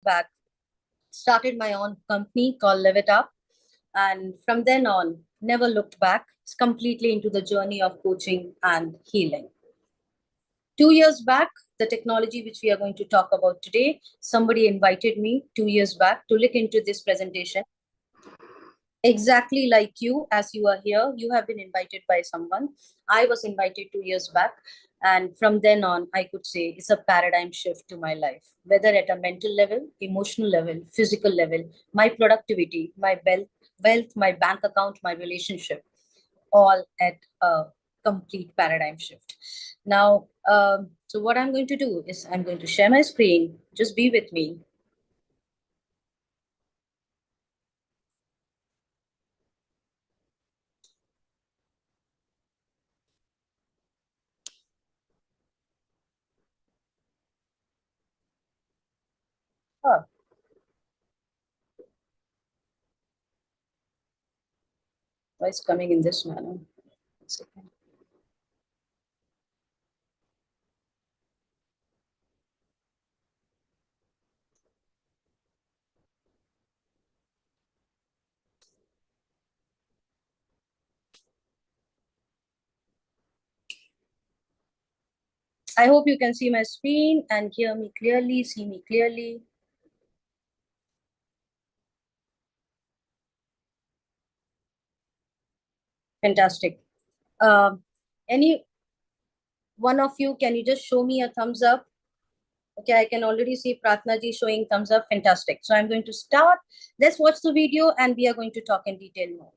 back, started my own company called Live It Up. And from then on, never looked back. It's completely into the journey of coaching and healing. 2 years back, the technology which we are going to talk about today, somebody invited me 2 years back to look into this presentation. Exactly like you, as you are here, you have been invited by someone. I was invited 2 years back. And from then on, I could say it's a paradigm shift to my life, whether at a mental level, emotional level, physical level, my productivity, my wealth, my bank account, my relationship, all at a complete paradigm shift. Now, so what I'm going to do is I'm going to share my screen. Just be with me. Oh, why it's coming in this manner? 1 second. I hope you can see my screen and hear me clearly, see me clearly. Fantastic. Any one of you, can you just show me a thumbs up? Okay, I can already see Pratna ji showing thumbs up. Fantastic. So I'm going to start. Let's watch the video and we are going to talk in detail more.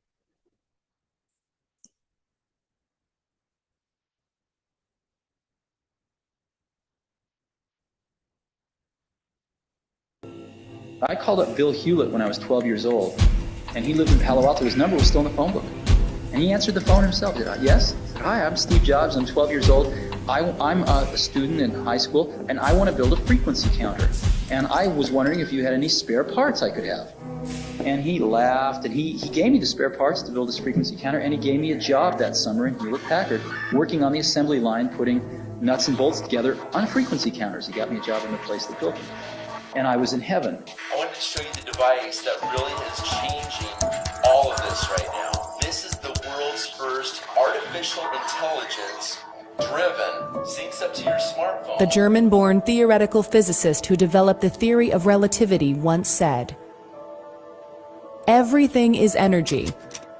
I called up Bill Hewlett when I was 12 years old, and he lived in Palo Alto. His number was still in the phone book. And he answered the phone himself. He said, yes? I said, hi, I'm Steve Jobs. I'm 12 years old. I'm a student in high school, and I want to build a frequency counter. And I was wondering if you had any spare parts I could have. And he laughed, and he gave me the spare parts to build this frequency counter, and he gave me a job that summer in Hewlett-Packard, working on the assembly line, putting nuts and bolts together on frequency counters. He got me a job in the place that built them. And I was in heaven. I wanted to show you the device that really is changing all of this right now. This is the world's first artificial intelligence driven, syncs up to your smartphone. The German-born theoretical physicist who developed the theory of relativity once said, "Everything is energy,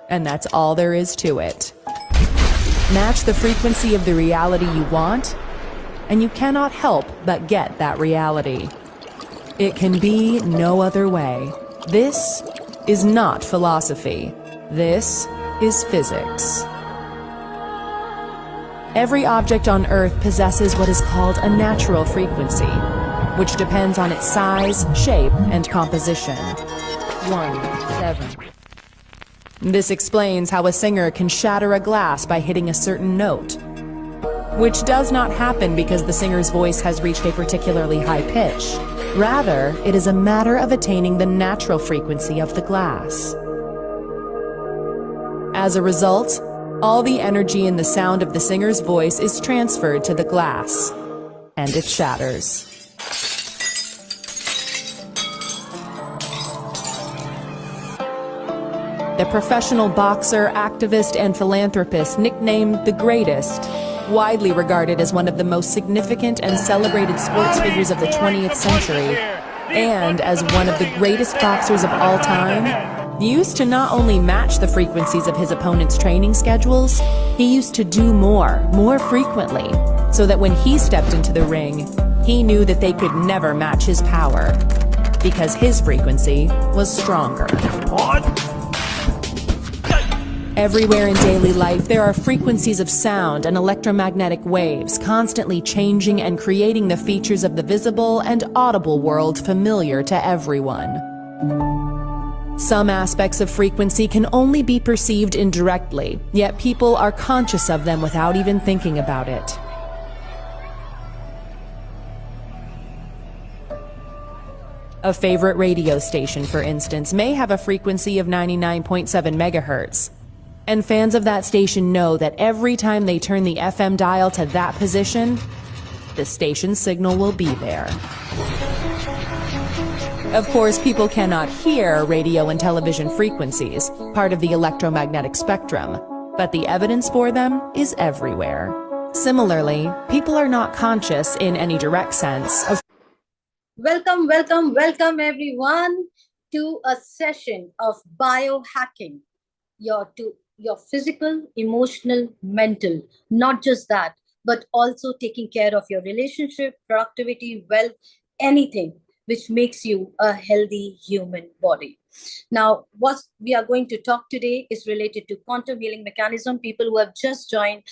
and that's all there is to it. Match the frequency of the reality you want, and you cannot help but get that reality. It can be no other way. This is not philosophy. This is physics." Every object on Earth possesses what is called a natural frequency, which depends on its size, shape, and composition. 1-7. This explains how a singer can shatter a glass by hitting a certain note, which does not happen because the singer's voice has reached a particularly high pitch. Rather, it is a matter of attaining the natural frequency of the glass. As a result, all the energy in the sound of the singer's voice is transferred to the glass, and it shatters. The professional boxer, activist, and philanthropist nicknamed the Greatest, widely regarded as one of the most significant and celebrated sports figures of the 20th century, and as one of the greatest boxers of all time, used to not only match the frequencies of his opponent's training schedules, he used to do more frequently, so that when he stepped into the ring, he knew that they could never match his power, because his frequency was stronger. Everywhere in daily life, there are frequencies of sound and electromagnetic waves constantly changing and creating the features of the visible and audible world familiar to everyone. Some aspects of frequency can only be perceived indirectly, yet people are conscious of them without even thinking about it. A favorite radio station, for instance, may have a frequency of 99.7 megahertz. And fans of that station know that every time they turn the FM dial to that position, the station's signal will be there. Of course, people cannot hear radio and television frequencies, part of the electromagnetic spectrum, but the evidence for them is everywhere. Similarly, people are not conscious in any direct sense of Welcome, welcome, welcome everyone to a session of biohacking your physical, emotional, mental, not just that, but also taking care of your relationship, productivity, wealth, anything which makes you a healthy human body. Now, what we are going to talk today is related to quantum healing mechanism. People who have just joined,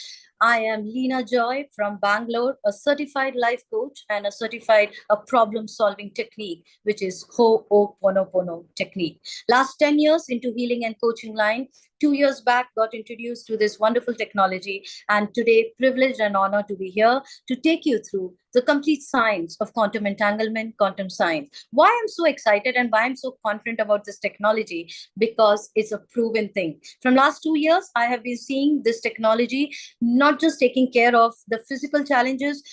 I am Leena Joy from Bangalore, a certified life coach and a certified problem-solving technique, which is Ho'oponopono technique. Last 10 years into healing and coaching line, 2 years back got introduced to this wonderful technology, and today privileged and honored to be here to take you through the complete science of quantum entanglement, quantum science. Why I'm so excited and why I'm so confident about this technology, because it's a proven thing. From last 2 years, I have been seeing this technology not just taking care of the physical challenges,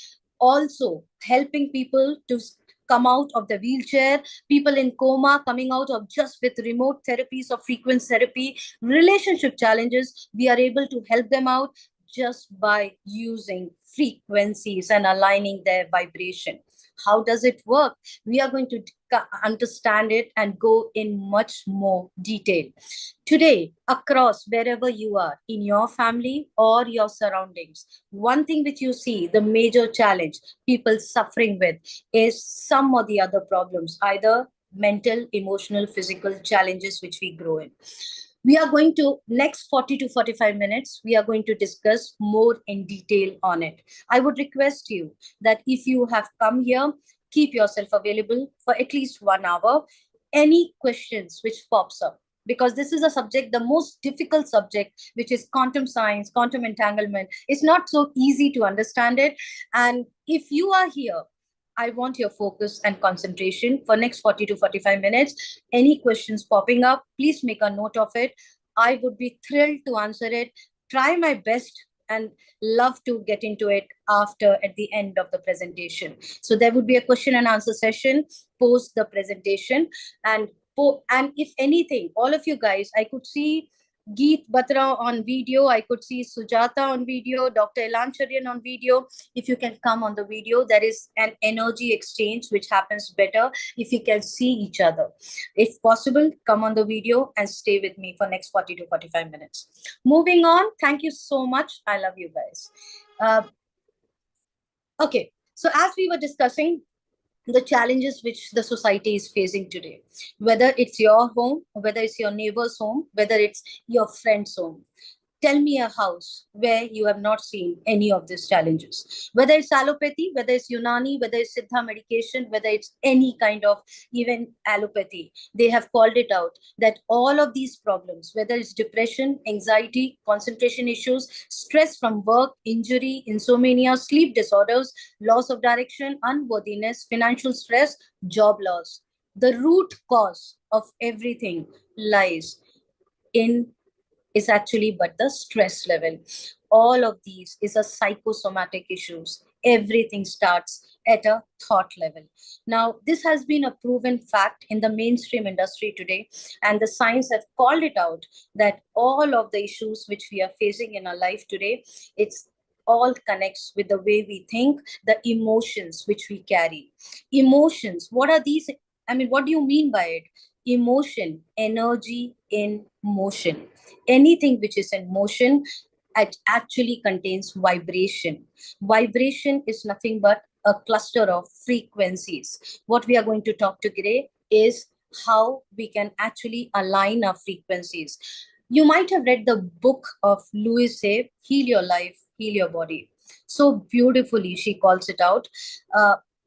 also helping people to come out of the wheelchair, people in coma coming out of just with remote therapies or frequency therapy, relationship challenges, we are able to help them out just by using frequencies and aligning their vibration. How does it work? We are going to understand it and go in much more detail. Today, across wherever you are, in your family or your surroundings, one thing which you see, the major challenge people suffering with is some or the other problems, either mental, emotional, physical challenges which we grow in. We are going to, next 40 to 45 minutes, we are going to discuss more in detail on it. I would request you that if you have come here, keep yourself available for at least 1 hour. Any questions which pops up, because this is a subject, the most difficult subject, which is quantum science, quantum entanglement. It's not so easy to understand it. And if you are here, I want your focus and concentration for next 40 to 45 minutes. Any questions popping up, please make a note of it. I would be thrilled to answer it. Try my best and love to get into it after, at the end of the presentation. So there would be a question and answer session post the presentation. And if anything, all of you guys, I could see Geet Batra on video, I could see Sujata on video, Dr. Elan Charian on video. If you can come on the video, there is an energy exchange which happens better if you can see each other. If possible, come on the video and stay with me for next 40 to 45 minutes. Moving on, thank you so much. I love you guys. Okay, so as we were discussing, the challenges which the society is facing today, whether it's your home, whether it's your neighbor's home, whether it's your friend's home. Tell me a house where you have not seen any of these challenges, whether it's allopathy, whether it's Unani, whether it's Siddha medication, whether it's any kind of even allopathy. They have called it out that all of these problems, whether it's depression, anxiety, concentration issues, stress from work, injury, insomnia, sleep disorders, loss of direction, unworthiness, financial stress, job loss. The root cause of everything lies in is actually but the stress level. All of these is a psychosomatic issues. Everything starts at a thought level. Now, this has been a proven fact in the mainstream industry today, and the science have called it out that all of the issues which we are facing in our life today, it's all connects with the way we think, the emotions which we carry. Emotions, what are these? I mean, what do you mean by it? Emotion, energy in motion. Anything which is in motion, it actually contains vibration. Vibration is nothing but a cluster of frequencies. What we are going to talk today is how we can actually align our frequencies. You might have read the book of Louise Hay, Heal Your Life, Heal Your Body. So beautifully, she calls it out.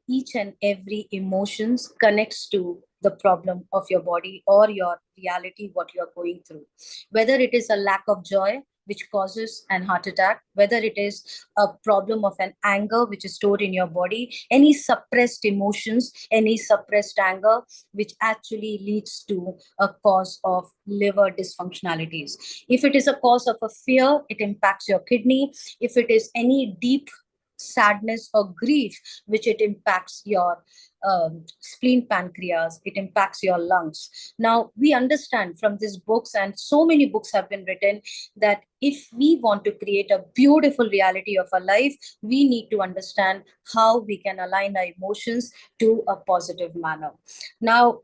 Each and every emotions connects to the problem of your body or your reality, what you're going through. Whether it is a lack of joy, which causes an heart attack, whether it is a problem of an anger which is stored in your body, any suppressed emotions, any suppressed anger, which actually leads to a cause of liver dysfunctionalities. If it is a cause of a fear, it impacts your kidney. If it is any deep sadness or grief, which it impacts your spleen, pancreas, it impacts your lungs. Now, we understand from these books, and so many books have been written, that if we want to create a beautiful reality of our life, we need to understand how we can align our emotions to a positive manner. Now,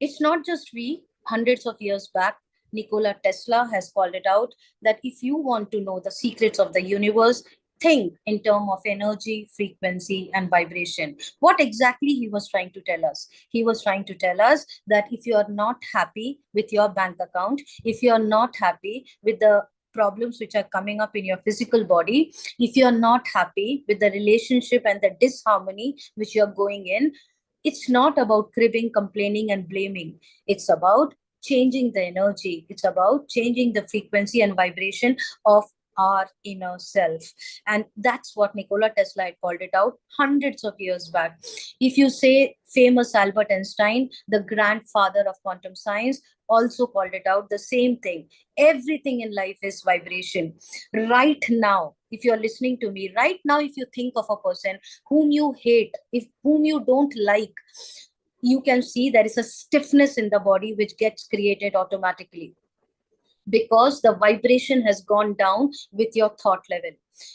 it's not just we, hundreds of years back, Nikola Tesla has called it out that if you want to know the secrets of the universe, think in terms of energy, frequency, and vibration. What exactly he was trying to tell us? He was trying to tell us that if you are not happy with your bank account, if you are not happy with the problems which are coming up in your physical body, if you are not happy with the relationship and the disharmony which you are going in, it's not about cribbing, complaining, and blaming. It's about changing the energy. It's about changing the frequency and vibration of our inner self. And that's what Nikola Tesla had called it out hundreds of years back. If you say famous Albert Einstein, the grandfather of quantum science, also called it out, the same thing. Everything in life is vibration. Right now, if you're listening to me, right now, if you think of a person whom you hate, if whom you don't like, you can see there is a stiffness in the body which gets created automatically, because the vibration has gone down with your thought level.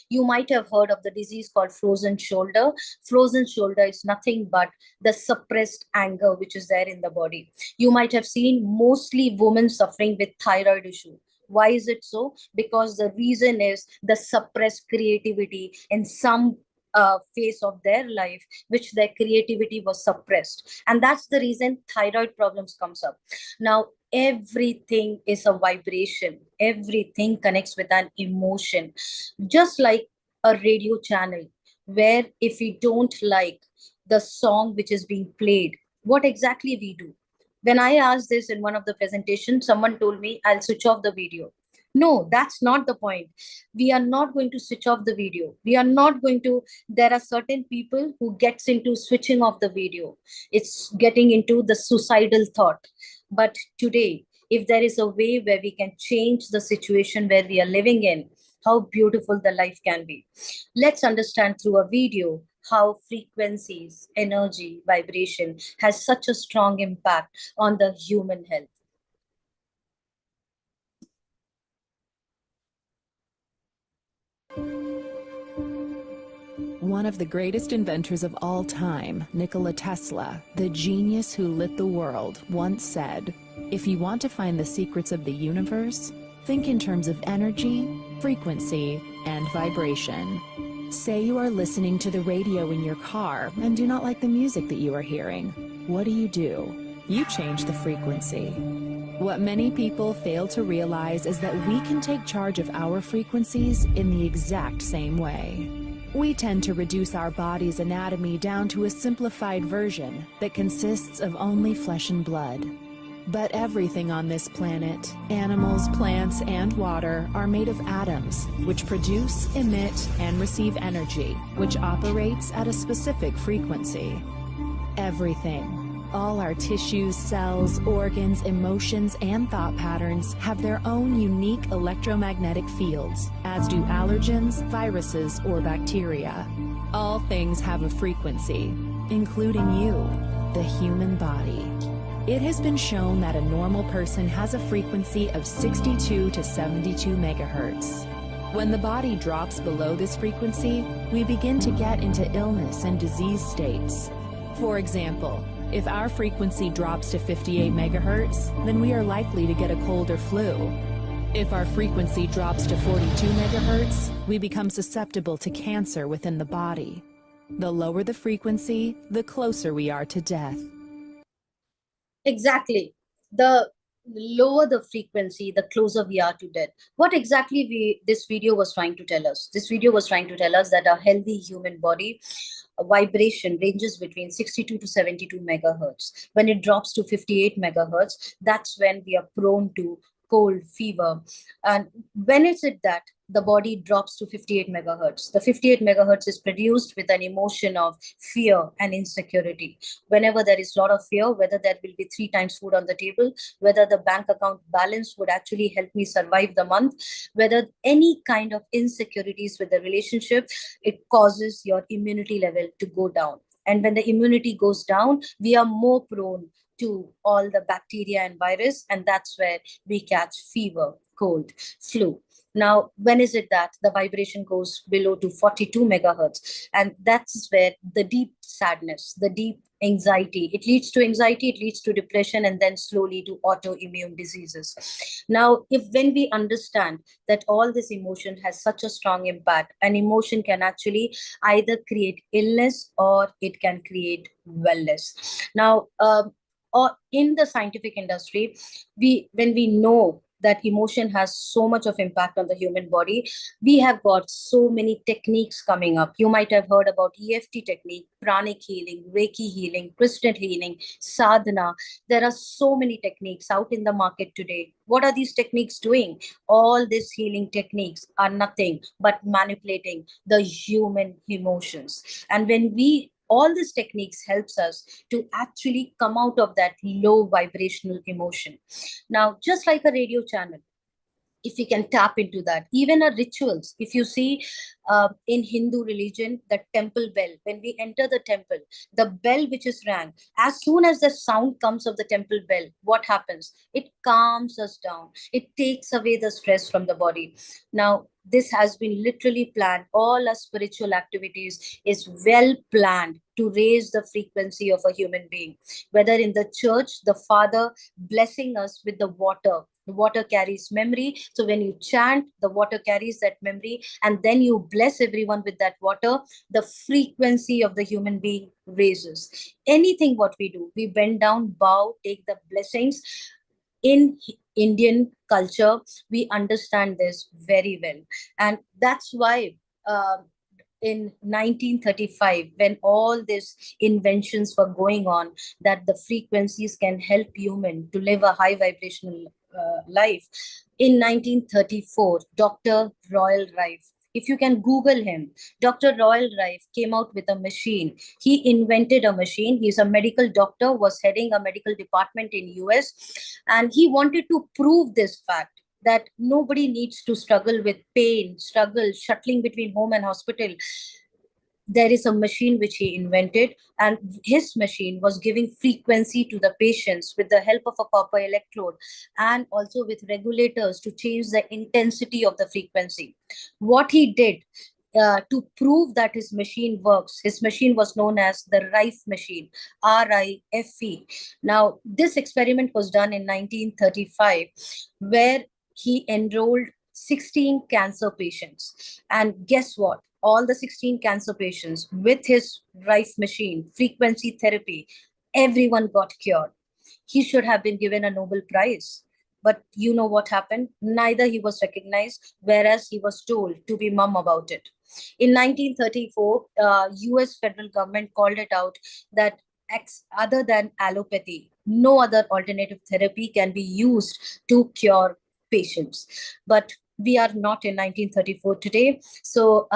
You might have heard of the disease called frozen shoulder. Frozen shoulder is nothing but the suppressed anger which is there in the body. You might have seen mostly women suffering with thyroid issue. Why is it so? Because the reason is the suppressed creativity in some phase of their life, which their creativity was suppressed, and that's the reason thyroid problems comes up. Now, everything is a vibration, everything connects with an emotion, just like a radio channel, where if we don't like the song which is being played, what exactly we do? When I asked this in one of the presentations, someone told me, I'll switch off the video. No, that's not the point. We are not going to switch off the video. We are not going to, there are certain people who gets into switching off the video. It's getting into the suicidal thought. But today, if there is a way where we can change the situation where we are living in, how beautiful the life can be. Let's understand through a video how frequencies, energy, vibration has such a strong impact on the human health. One of the greatest inventors of all time, Nikola Tesla, the genius who lit the world, once said, "If you want to find the secrets of the universe, think in terms of energy, frequency, and vibration." Say you are listening to the radio in your car and do not like the music that you are hearing. What do? You change the frequency. What many people fail to realize is that we can take charge of our frequencies in the exact same way. We tend to reduce our body's anatomy down to a simplified version that consists of only flesh and blood. But everything on this planet, animals, plants, and water, are made of atoms, which produce, emit, and receive energy, which operates at a specific frequency. Everything. All our tissues, cells, organs, emotions, and thought patterns have their own unique electromagnetic fields, as do allergens, viruses, or bacteria. All things have a frequency, including you, the human body. It has been shown that a normal person has a frequency of 62 to 72 megahertz. When the body drops below this frequency, we begin to get into illness and disease states. For example, if our frequency drops to 58 megahertz, then we are likely to get a cold or flu. If our frequency drops to 42 megahertz, we become susceptible to cancer within the body. The lower the frequency, the closer we are to death. Exactly. The lower the frequency, the closer we are to death. What exactly this video was trying to tell us? This video was trying to tell us that a healthy human body vibration ranges between 62 to 72 megahertz. When it drops to 58 megahertz, that's when we are prone to cold, fever. And when is it that the body drops to 58 megahertz? The 58 megahertz is produced with an emotion of fear and insecurity. Whenever there is a lot of fear, whether there will be 3 times food on the table, whether the bank account balance would actually help me survive the month, whether any kind of insecurities with the relationship, it causes your immunity level to go down. And when the immunity goes down, we are more prone to all the bacteria and virus, and that's where we catch fever, cold, flu. Now, when is it that the vibration goes below to 42 megahertz? And that's where the deep sadness, the deep anxiety, it leads to anxiety, it leads to depression, and then slowly to autoimmune diseases. Now, if when we understand that all this emotion has such a strong impact, an emotion can actually either create illness or it can create wellness. Now, or in the scientific industry, when we know that emotion has so much of impact on the human body, we have got so many techniques coming up. You might have heard about EFT technique, pranic healing, Reiki healing, crystal healing, sadhana. There are so many techniques out in the market today. What are these techniques doing? All these healing techniques are nothing but manipulating the human emotions. And when we all these techniques helps us to actually come out of that low vibrational emotion. Now, just like a radio channel, if we can tap into that, even our rituals, if you see in Hindu religion, the temple bell, when we enter the temple, the bell which is rang, as soon as the sound comes of the temple bell, what happens? It calms us down, it takes away the stress from the body. Now, this has been literally planned. All our spiritual activities is well planned to raise the frequency of a human being. Whether in the church, the Father blessing us with the water. The water carries memory. So when you chant, the water carries that memory, and then you bless everyone with that water, the frequency of the human being raises. Anything what we do, we bend down, bow, take the blessings. In Indian culture, we understand this very well. And that's why in 1935, when all these inventions were going on, that the frequencies can help human to live a high vibrational life. In 1934, Dr. Royal Rife, if you can Google him, Dr. Royal Rife came out with a machine. He invented a machine. He's a medical doctor, was heading a medical department in US, and he wanted to prove this fact that nobody needs to struggle with pain, struggle, shuttling between home and hospital. There is a machine which he invented, and his machine was giving frequency to the patients with the help of a copper electrode and also with regulators to change the intensity of the frequency. What he did to prove that his machine works, his machine was known as the Rife machine, RIFE. Now, this experiment was done in 1935, where he enrolled 16 cancer patients. And guess what? All the 16 cancer patients with his Rife machine, frequency therapy, everyone got cured. He should have been given a Nobel Prize. But you know what happened? Neither he was recognized, whereas he was told to be mum about it. In 1934, US federal government called it out that other than allopathy, no other alternative therapy can be used to cure patients. But we are not in 1934 today. So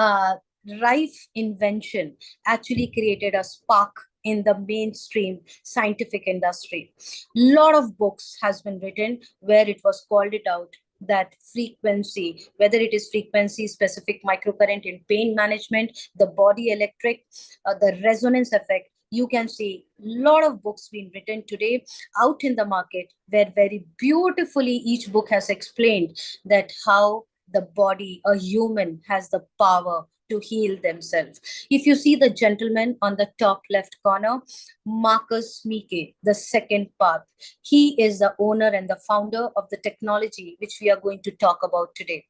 Rife invention actually created a spark in the mainstream scientific industry. Lot of books has been written where it was called it out that frequency, whether it is frequency specific microcurrent in pain management, the body electric, the resonance effect, you can see a lot of books being written today out in the market where very beautifully each book has explained that how the body, a human, has the power to heal themselves. If you see the gentleman on the top left corner, Marcus Meeke, the second path, he is the owner and the founder of the technology which we are going to talk about today.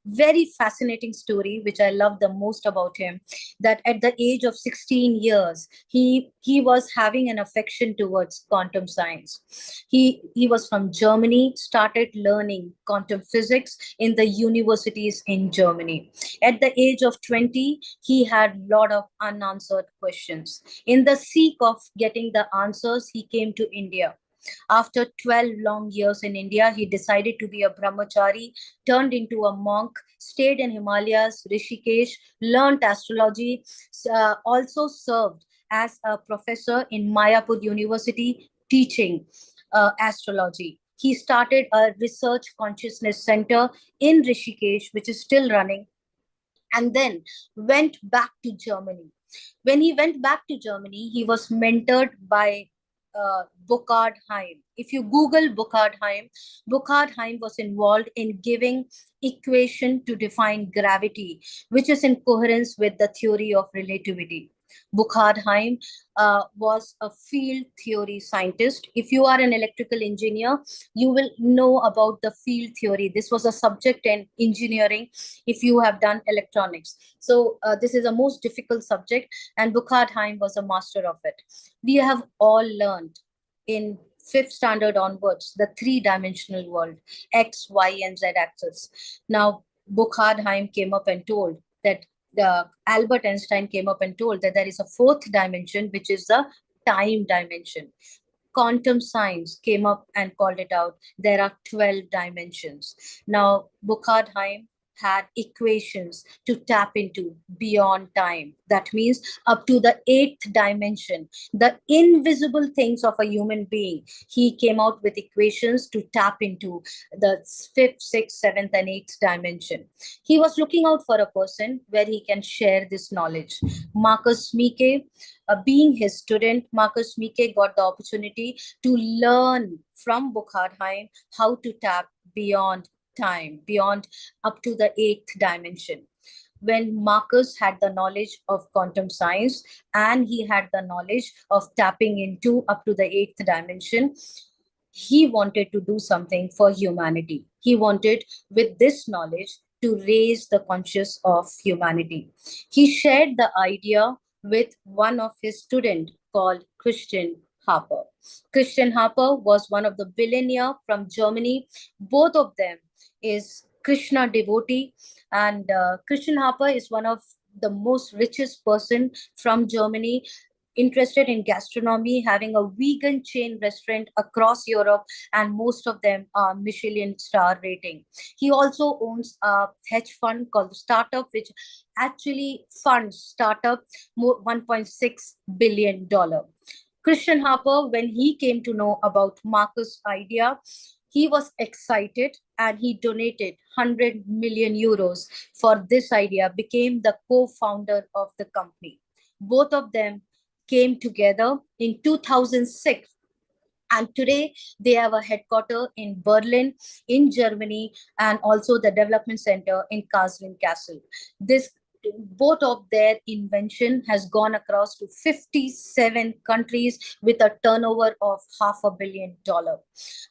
Very fascinating story, which I love the most about him, that at the age of 16 years, he was having an affection towards quantum science. He was from Germany, started learning quantum physics in the universities in Germany. At the age of 20, he had a lot of unanswered questions. In the seek of getting the answers, he came to India. After 12 long years in India, he decided to be a brahmachari, turned into a monk, stayed in Himalayas, Rishikesh, learned astrology, also served as a professor in Mayapur University teaching astrology. He started a research consciousness center in Rishikesh, which is still running, and then went back to Germany. When he went back to Germany, he was mentored by Burkhard Heim. If you Google Burkhard Heim was involved in giving equation to define gravity, which is in coherence with the theory of relativity. Burkhard Heim was a field theory scientist. If you are an electrical engineer, you will know about the field theory. This was a subject in engineering if you have done electronics. So this is a most difficult subject, and Burkhard Heim was a master of it. We have all learned in fifth standard onwards the three-dimensional world, X, Y, and Z axis. Now, Burkhard Heim came up and told that Albert Einstein came up and told that there is a fourth dimension, which is the time dimension. Quantum science came up and called it out. There are 12 dimensions. Now, Burkhard Heim had equations to tap into beyond time. That means up to the eighth dimension, the invisible things of a human being. He came out with equations to tap into the fifth, sixth, seventh, and eighth dimension. He was looking out for a person where he can share this knowledge. Marcus Mike, being his student, Marcus Mike got the opportunity to learn from Burkhard Heim how to tap beyond time, beyond up to the eighth dimension. When Marcus had the knowledge of quantum science and he had the knowledge of tapping into up to the eighth dimension, he wanted to do something for humanity. He wanted, with this knowledge, to raise the conscious of humanity. He shared the idea with one of his students called Christian Harper. Christian Harper was one of the billionaire from Germany. Both of them is Krishna devotee, and Christian Harper is one of the most richest person from Germany, interested in gastronomy, having a vegan chain restaurant across Europe, and most of them are Michelin star rating. He also owns a hedge fund called Startup, which actually funds startup $1.6 billion. Christian Harper, when he came to know about Marcus' idea, he was excited and he donated 100 million euros for this idea, became the co-founder of the company. Both of them came together in 2006, and today they have a headquarter in Berlin, in Germany, and also the development center in Karlsruhe Castle. This both of their invention has gone across to 57 countries with a turnover of $500 million.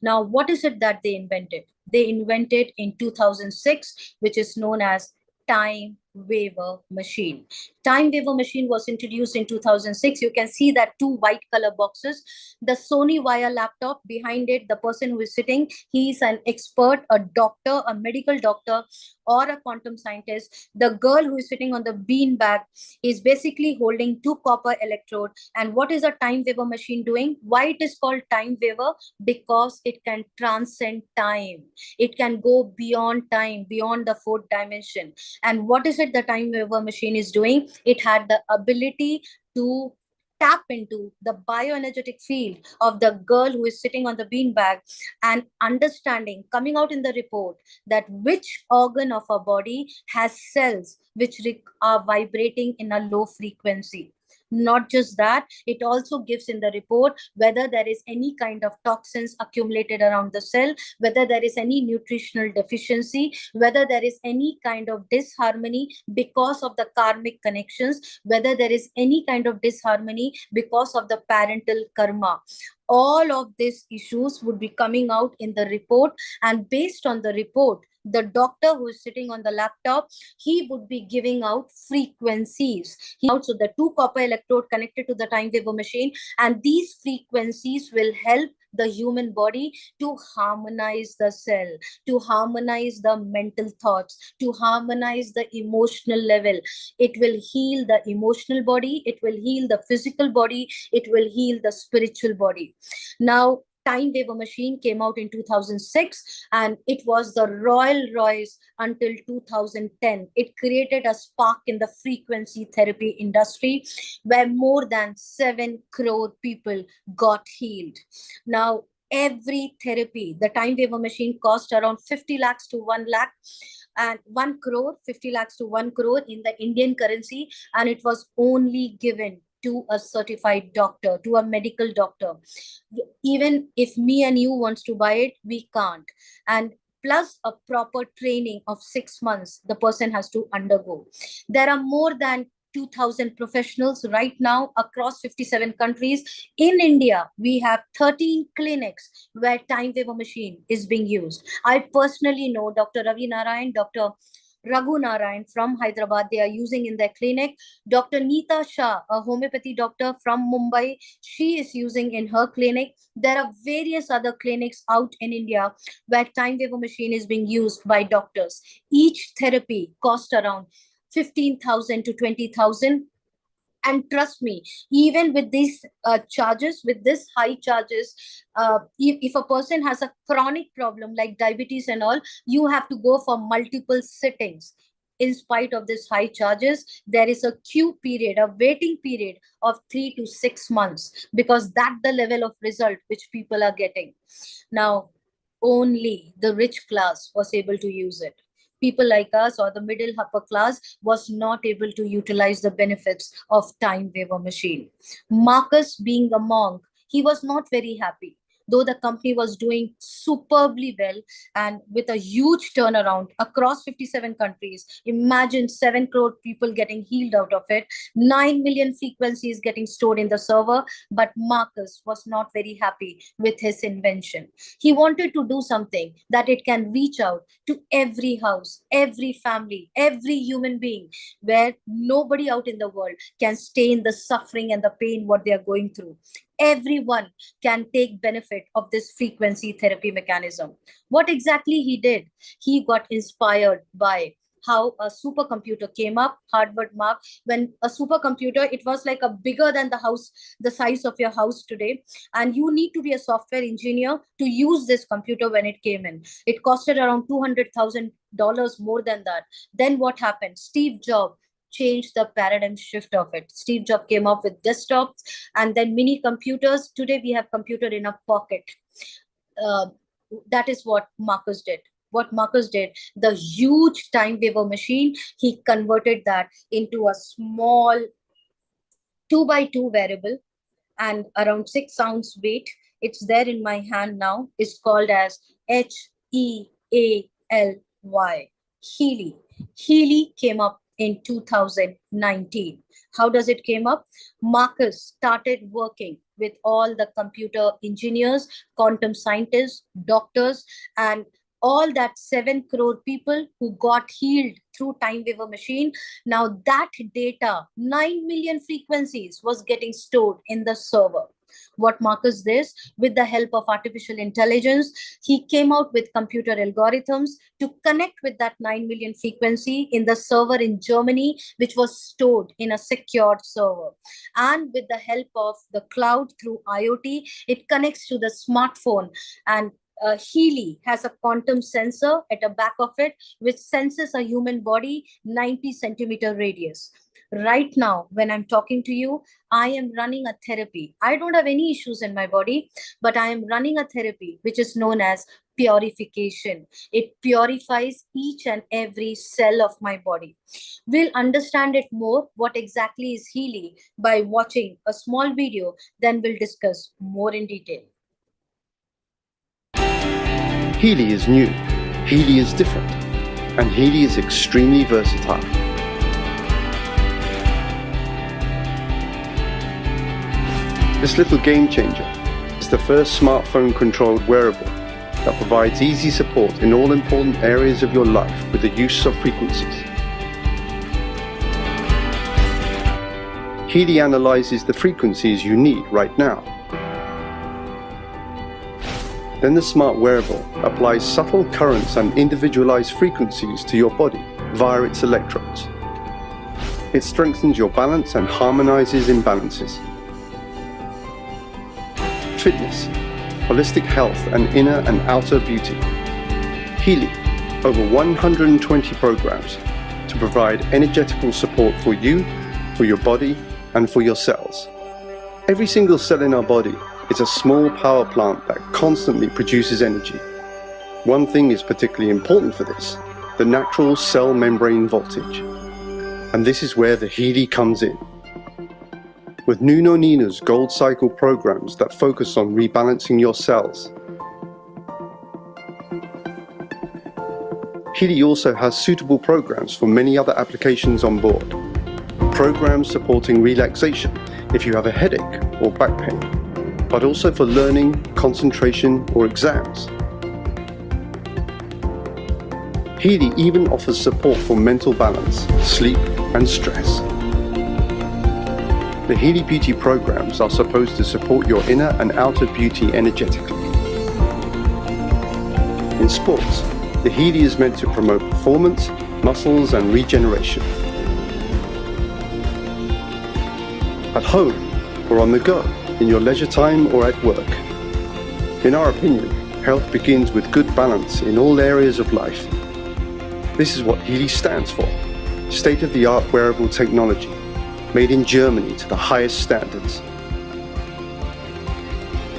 Now, what is it that they invented? They invented in 2006, which is known as time waiver machine. Time waiver machine was introduced in 2006. You can see that two white color boxes. The Sony Wire laptop behind it, the person who is sitting, he is an expert, a doctor, a medical doctor, or a quantum scientist. The girl who is sitting on the bean bag is basically holding two copper electrode. And what is a time waiver machine doing? Why it is called time waiver? Because it can transcend time. It can go beyond time, beyond the fourth dimension. And what is it the time waiver machine is doing? It had the ability to tap into the bioenergetic field of the girl who is sitting on the beanbag, and understanding, coming out in the report, that which organ of our body has cells which are vibrating in a low frequency. Not just that, it also gives in the report whether there is any kind of toxins accumulated around the cell, whether there is any nutritional deficiency, whether there is any kind of disharmony because of the karmic connections, whether there is any kind of disharmony because of the parental karma. All of these issues would be coming out in the report, and based on the report, the doctor who is sitting on the laptop, he would be giving out frequencies. So the two copper electrode connected to the time waiver machine, and these frequencies will help the human body to harmonize the cell, to harmonize the mental thoughts, to harmonize the emotional level. It will heal the emotional body, it will heal the physical body, it will heal the spiritual body. Now, time waiver machine came out in 2006, and it was the Royal Royce until 2010. It created a spark in the frequency therapy industry where more than 7 crore people got healed. Now, every therapy, the time waiver machine cost around 50 lakhs to 1 lakh and 1 crore, 50 lakhs to 1 crore in the Indian currency, and it was only given to a certified doctor, to a medical doctor. Even if me and you wants to buy it, we can't. And plus a proper training of 6 months the person has to undergo. There are more than 2,000 professionals right now across 57 countries. In India, we have 13 clinics where time waiver machine is being used. I personally know Dr. Ravi Narayan, Dr. Raghu Narayan from Hyderabad, they are using in their clinic. Dr. Neeta Shah, a homeopathy doctor from Mumbai, she is using in her clinic. There are various other clinics out in India where time waiver machine is being used by doctors. Each therapy costs around 15,000 to 20,000. And trust me, even with these charges, with this high charges, if a person has a chronic problem like diabetes and all, you have to go for multiple sittings. In spite of this high charges, there is a queue period, a waiting period of 3 to 6 months, because that's the level of result which people are getting. Now, only the rich class was able to use it. People like us or the middle upper class was not able to utilize the benefits of time waiver machine. Marcus, being a monk, he was not very happy, though the company was doing superbly well and with a huge turnaround across 57 countries. Imagine 7 crore people getting healed out of it, 9 million frequencies getting stored in the server. But Marcus was not very happy with his invention. He wanted to do something that it can reach out to every house, every family, every human being, where nobody out in the world can stay in the suffering and the pain what they are going through. Everyone can take benefit of this frequency therapy mechanism. What exactly he did? He got inspired by how a supercomputer came up, Harvard Mark. When a supercomputer, it was like a bigger than the house, the size of your house today. And you need to be a software engineer to use this computer when it came in. It costed around $200,000 more than that. Then what happened? Steve Jobs changed the paradigm shift of it. Steve Jobs came up with desktops and then mini computers. Today we have computer in a pocket. That is what Marcus did. What Marcus did, the huge time waiver machine, he converted that into a small 2x2 variable and around 6 ounce weight. It's there in my hand now. It's called as Healy. Healy. Healy came up in 2019. How does it came up? Marcus started working with all the computer engineers, quantum scientists, doctors, and all that 7 crore people who got healed through time waiver machine. Now that data, 9 million frequencies was getting stored in the server. What Marcus did, with the help of artificial intelligence, he came out with computer algorithms to connect with that 9 million frequency in the server in Germany, which was stored in a secured server. And with the help of the cloud through IoT, it connects to the smartphone. And Healy has a quantum sensor at the back of it, which senses a human body 90 centimeter radius. Right now, when I'm talking to you, I am running a therapy. I don't have any issues in my body, but I am running a therapy which is known as purification. It purifies each and every cell of my body. We'll understand it more, what exactly is Healy, by watching a small video, then we'll discuss more in detail. Healy is new, Healy is different, and Healy is extremely versatile. This little game changer is the first smartphone-controlled wearable that provides easy support in all important areas of your life with the use of frequencies. Healy analyzes the frequencies you need right now. Then the smart wearable applies subtle currents and individualized frequencies to your body via its electrodes. It strengthens your balance and harmonizes imbalances. Fitness, holistic health and inner and outer beauty. Healy, over 120 programs to provide energetical support for you, for your body, and for your cells. Every single cell in our body is a small power plant that constantly produces energy. One thing is particularly important for this, the natural cell membrane voltage. And this is where the Healy comes in. With Nuno Nina's Gold Cycle programs that focus on rebalancing your cells, Healy also has suitable programs for many other applications on board. Programs supporting relaxation if you have a headache or back pain, but also for learning, concentration, or exams. Healy even offers support for mental balance, sleep, and stress. The Healy Beauty programs are supposed to support your inner and outer beauty energetically. In sports, the Healy is meant to promote performance, muscles, and regeneration. At home or on the go, in your leisure time or at work. In our opinion, health begins with good balance in all areas of life. This is what Healy stands for, state-of-the-art wearable technology, made in Germany to the highest standards.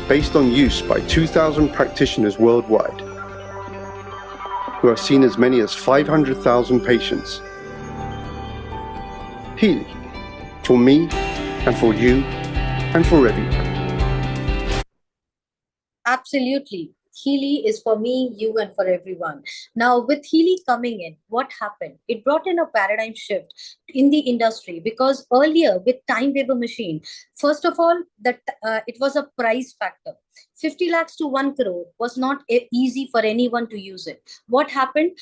Based on use by 2,000 practitioners worldwide, who have seen as many as 500,000 patients. Healy, for me, and for you, and for everyone. Absolutely. Healy is for me, you, and for everyone. Now, with Healy coming in, what happened? It brought in a paradigm shift in the industry, because earlier with time waiver machine, first of all, it was a price factor. 50 lakhs to 1 crore was not easy for anyone to use it. What happened?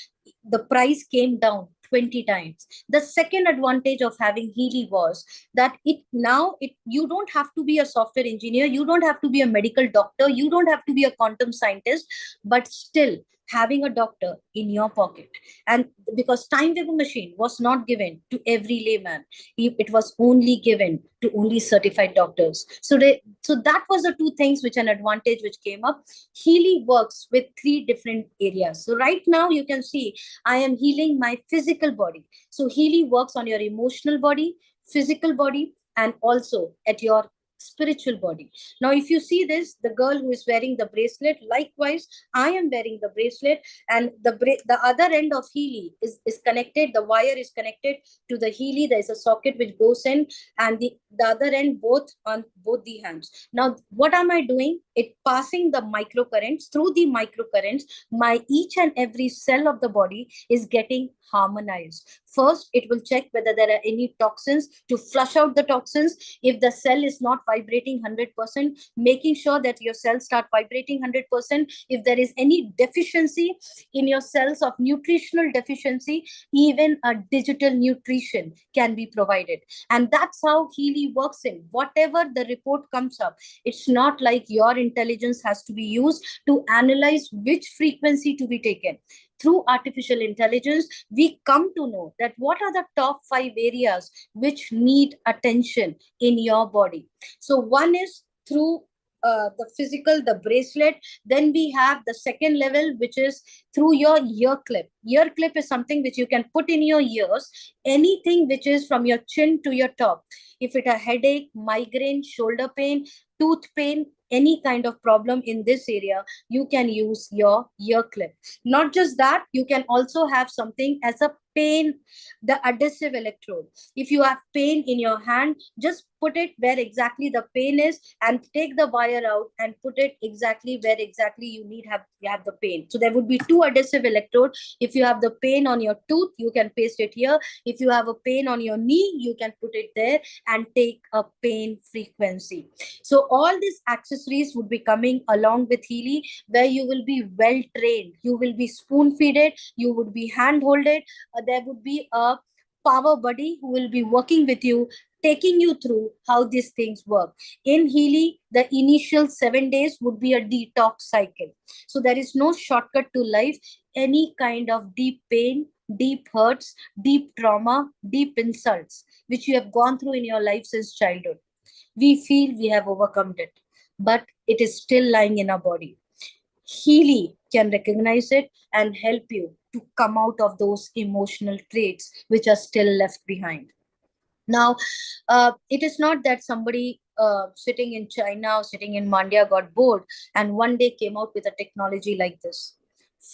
The price came down 20 times. The second advantage of having Healy was that you don't have to be a software engineer, you don't have to be a medical doctor, you don't have to be a quantum scientist, but still having a doctor in your pocket. And because time waiver machine was not given to every layman, it was only given to only certified doctors. So that was the two things which an advantage which came up. Healy works with 3 different areas. So right now you can see I am healing my physical body. So Healy works on your emotional body, physical body, and also at your spiritual body. Now, if you see this, the girl who is wearing the bracelet, likewise, I am wearing the bracelet, and the other end of Healy is connected. The wire is connected to the Healy. There is a socket which goes in, and the other end both on both the hands. Now, what am I doing? It passing the microcurrents. Through the microcurrents, my each and every cell of the body is getting harmonized. First, it will check whether there are any toxins to flush out the toxins. If the cell is not vibrating 100%, making sure that your cells start vibrating 100%. If there is any deficiency in your cells of nutritional deficiency, even a digital nutrition can be provided. And that's how Healy works in. Whatever the report comes up, it's not like your intelligence has to be used to analyze which frequency to be taken. Through artificial intelligence, we come to know that what are the top 5 areas which need attention in your body. So one is through the physical, the bracelet. Then we have the second level, which is through your ear clip. Ear clip is something which you can put in your ears, anything which is from your chin to your top. If it a headache, migraine, shoulder pain, tooth pain, any kind of problem in this area, you can use your ear clip. Not just that, you can also have something as a pain, the adhesive electrode. If you have pain in your hand, just put it where exactly the pain is and take the wire out and put it exactly where exactly you have the pain. So there would be 2 adhesive electrodes. If you have the pain on your tooth, you can paste it here. If you have a pain on your knee, you can put it there and take a pain frequency. So all these accessories would be coming along with Healy, where you will be well trained. You will be spoon feeded. You would be hand holded. There would be a power buddy who will be working with you, taking you through how these things work. In Healy, the initial 7 days would be a detox cycle. So there is no shortcut to life. Any kind of deep pain, deep hurts, deep trauma, deep insults, which you have gone through in your life since childhood, we feel we have overcome it. But it is still lying in our body. Healy can recognize it and help you to come out of those emotional traits which are still left behind. Now, it is not that somebody sitting in China or sitting in Mandya got bored and one day came out with a technology like this.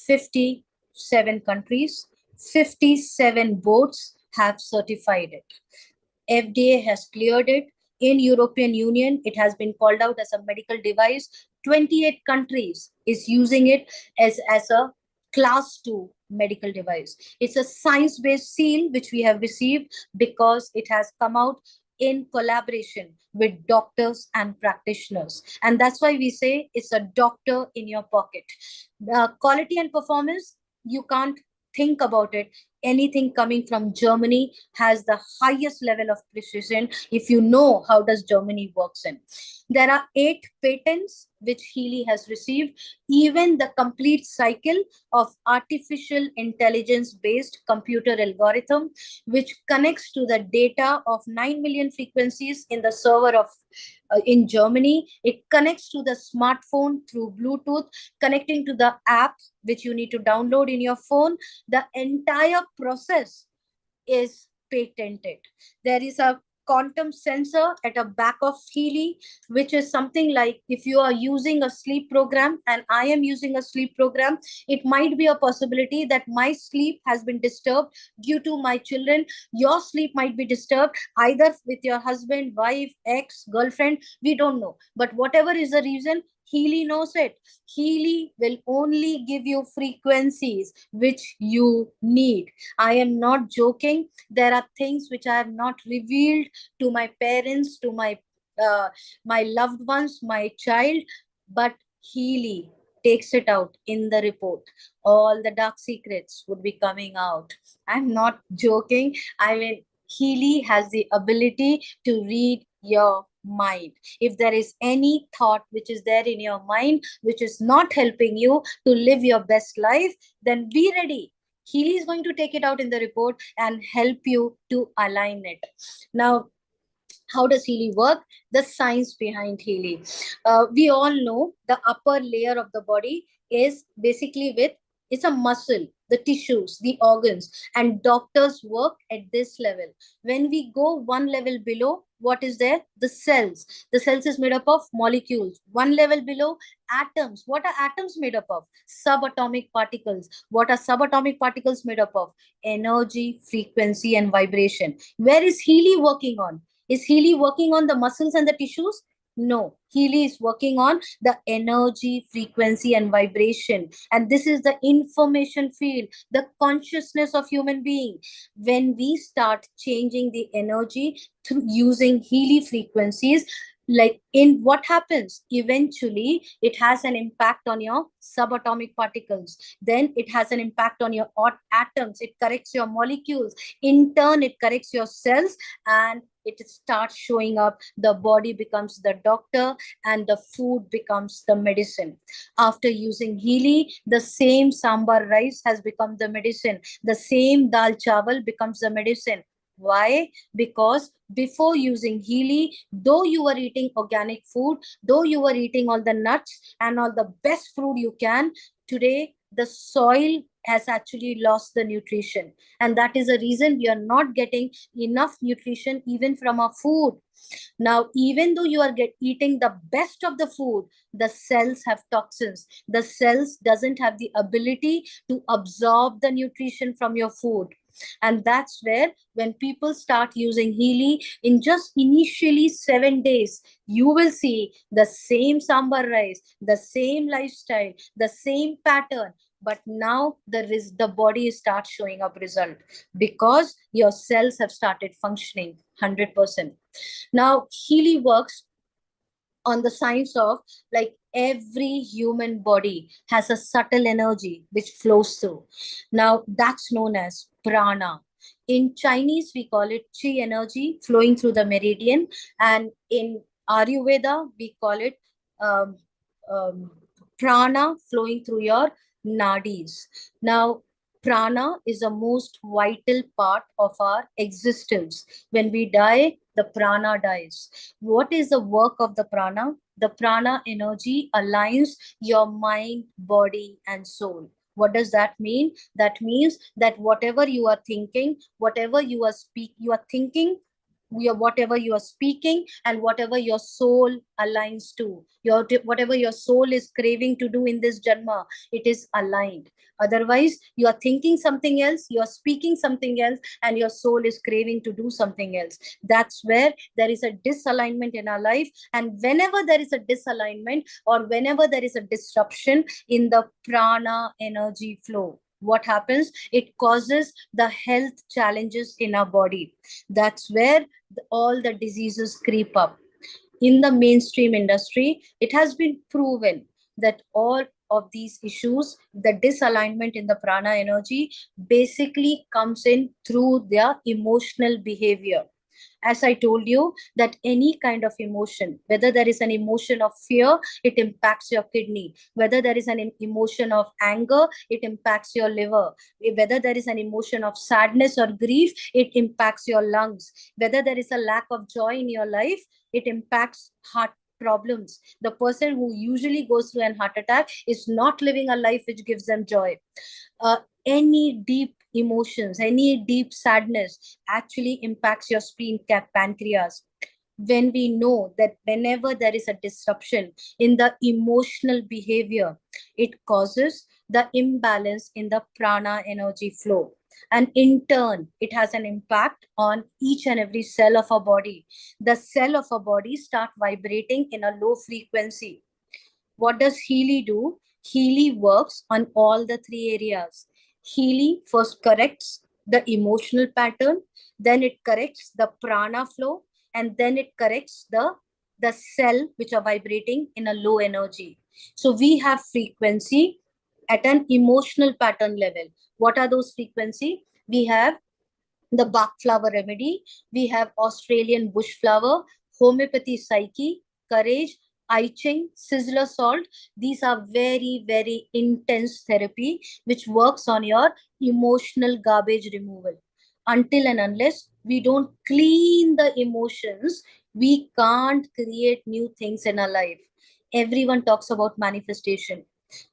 57 countries, 57 boards have certified it. FDA has cleared it. In European Union, it has been called out as a medical device. 28 countries is using it as a class 2 medical device. It's a science-based seal which we have received because it has come out in collaboration with doctors and practitioners. And that's why we say it's a doctor in your pocket. The quality and performance, you can't think about it. Anything coming from Germany has the highest level of precision if you know how does Germany works in. There are 8 patents which Healy has received. Even the complete cycle of artificial intelligence based computer algorithm which connects to the data of 9 million frequencies in the server of in Germany. It connects to the smartphone through Bluetooth, connecting to the app which you need to download in your phone. The entire process is patented. There is a quantum sensor at the back of Healy, which is something like if you are using a sleep program and I am using a sleep program, it might be a possibility that my sleep has been disturbed due to my children. Your sleep might be disturbed either with your husband, wife, ex, girlfriend. We don't know. But whatever is the reason, Healy knows it. Healy will only give you frequencies which you need. I am not joking. There are things which I have not revealed to my parents, to my loved ones, my child, but Healy takes it out in the report. All the dark secrets would be coming out. I'm not joking. I mean, Healy has the ability to read your mind. If there is any thought which is there in your mind which is not helping you to live your best life, then be ready. Healy is going to take it out in the report and help you to align it. Now, how does Healy work? The science behind Healy. We all know the upper layer of the body is basically with, it's a muscle, the tissues, the organs, and doctors work at this level. When we go one level below, what is there? The cells. The cells is made up of molecules. One level below, atoms. What are atoms made up of? Subatomic particles. What are subatomic particles made up of? Energy, frequency, and vibration. Where is Healy working on? Is Healy working on the muscles and the tissues? No, Healy is working on the energy, frequency, and vibration. And this is the information field, the consciousness of human being. When we start changing the energy through using Healy frequencies, like in what happens eventually, it has an impact on your subatomic particles, then it has an impact on your atoms, it corrects your molecules, in turn it corrects your cells, and it starts showing up. The body becomes the doctor and the food becomes the medicine. After using Healy, the same sambar rice has become the medicine, the same dal chawal becomes the medicine. Why? Because before using Healy, though you were eating organic food, though you were eating all the nuts and all the best fruit you can, today the soil has actually lost the nutrition. And that is the reason we are not getting enough nutrition even from our food. Now, even though you are eating the best of the food, the cells have toxins. The cells doesn't have the ability to absorb the nutrition from your food. And that's where when people start using Healy, in just initially 7 days, you will see the same sambar rice, the same lifestyle, the same pattern. But now the body starts showing up result because your cells have started functioning 100%. Now, Healy works on the science of like every human body has a subtle energy which flows through. Now, that's known as prana. In Chinese, we call it chi energy flowing through the meridian. And in Ayurveda, we call it um, prana flowing through your nadis. Now, prana is the most vital part of our existence. When we die, the prana dies. What is the work of the prana? The prana energy aligns your mind, body, and soul. What does that mean? That means that whatever you are thinking, whatever you are thinking, whatever you are speaking, and whatever your soul aligns to, whatever your soul is craving to do in this janma, it is aligned. Otherwise, you are thinking something else, you are speaking something else, and your soul is craving to do something else. That's where there is a disalignment in our life. And whenever there is a disalignment, or whenever there is a disruption in the prana energy flow, what happens? It causes the health challenges in our body. That's where all the diseases creep up. In the mainstream industry, it has been proven that all of these issues, the disalignment in the prana energy, basically comes in through their emotional behavior. As I told you, that any kind of emotion, whether there is an emotion of fear, it impacts your kidney. Whether there is an emotion of anger, it impacts your liver. Whether there is an emotion of sadness or grief, it impacts your lungs. Whether there is a lack of joy in your life, it impacts heart problems. The person who usually goes through an heart attack is not living a life which gives them joy. Any deep emotions, any deep sadness actually impacts your spleen, pancreas. When we know that whenever there is a disruption in the emotional behavior, it causes the imbalance in the prana energy flow. And in turn, it has an impact on each and every cell of our body. The cell of our body start vibrating in a low frequency. What does Healy do? Healy works on all the three areas. Healy first corrects the emotional pattern, then it corrects the prana flow, and then it corrects the cell which are vibrating in a low energy. So we have frequency at an emotional pattern level. What are those frequency? We have the Bach flower remedy, we have Australian bush flower, homeopathy psyche, courage, I Ching, sizzler salt. These are very, very intense therapy which works on your emotional garbage removal. Until and unless we don't clean the emotions, we can't create new things in our life. Everyone talks about manifestation.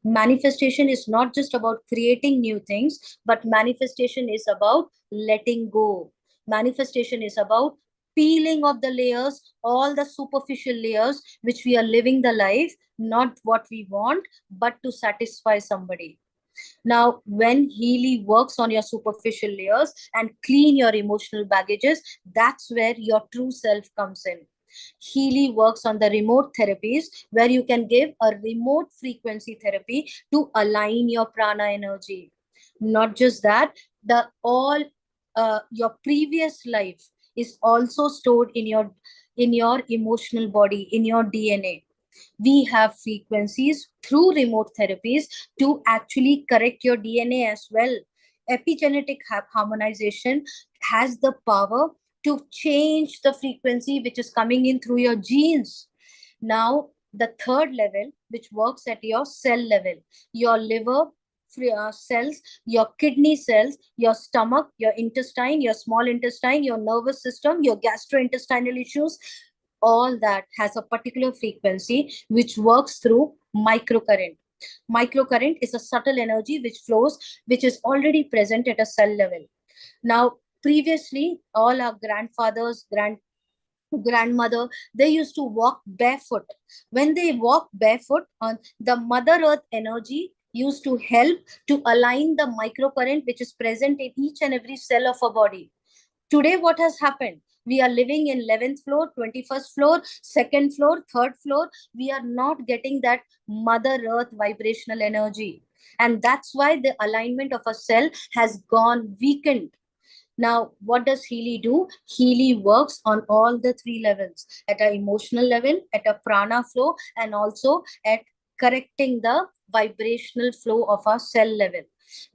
Manifestation is not just about creating new things, but manifestation is about letting go. Manifestation is about peeling off the layers, all the superficial layers, which we are living the life, not what we want, but to satisfy somebody. Now, when Healy works on your superficial layers and clean your emotional baggages, that's where your true self comes in. Healy works on the remote therapies where you can give a remote frequency therapy to align your prana energy. Not just that, the all your previous life is also stored in your emotional body, in your DNA. We have frequencies through remote therapies to actually correct your DNA as well. Epigenetic harmonization has the power to change the frequency which is coming in through your genes. Now, the third level, which works at your cell level, your liver cells, your kidney cells, your stomach, your intestine, your small intestine, your nervous system, your gastrointestinal issues, all that has a particular frequency which works through microcurrent. Microcurrent is a subtle energy which flows, which is already present at a cell level. Now, previously, all our grandfathers, grandmother, they used to walk barefoot. When they walk barefoot, on the mother earth energy used to help to align the microcurrent which is present in each and every cell of our body. Today, what has happened? We are living in 11th floor, 21st floor, second floor, third floor. We are not getting that mother earth vibrational energy. And that's why the alignment of a cell has gone weakened. Now, what does Healy do? Healy works on all the three levels, at an emotional level, at a prana flow, and also at correcting the vibrational flow of our cell level.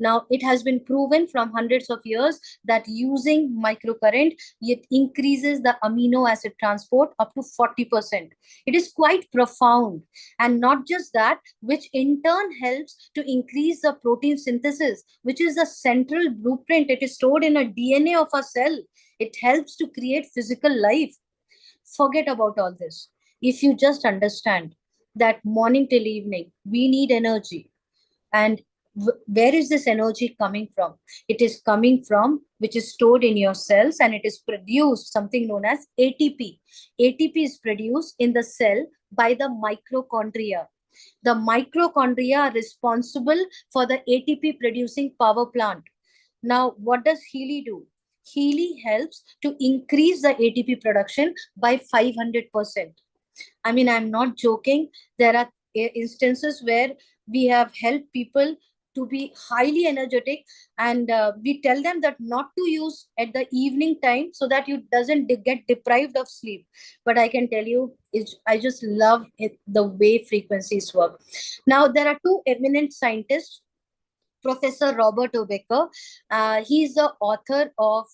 Now, it has been proven from hundreds of years that using microcurrent, it increases the amino acid transport up to 40%. It is quite profound. And not just that, which in turn helps to increase the protein synthesis, which is the central blueprint. It is stored in a DNA of a cell. It helps to create physical life. Forget about all this. If you just understand that morning till evening, we need energy. And where is this energy coming from? It is coming from which is stored in your cells, and it is produced something known as ATP. ATP is produced in the cell by the mitochondria. The mitochondria are responsible for the ATP producing power plant. Now, what does Healy do? Healy helps to increase the ATP production by 500%. I mean, I'm not joking. There are instances where we have helped people to be highly energetic, and we tell them that not to use at the evening time so that you doesn't get deprived of sleep. But I can tell you, I just love it, the way frequencies work. Now, there are two eminent scientists, Professor Robert O'Becker. He's the author of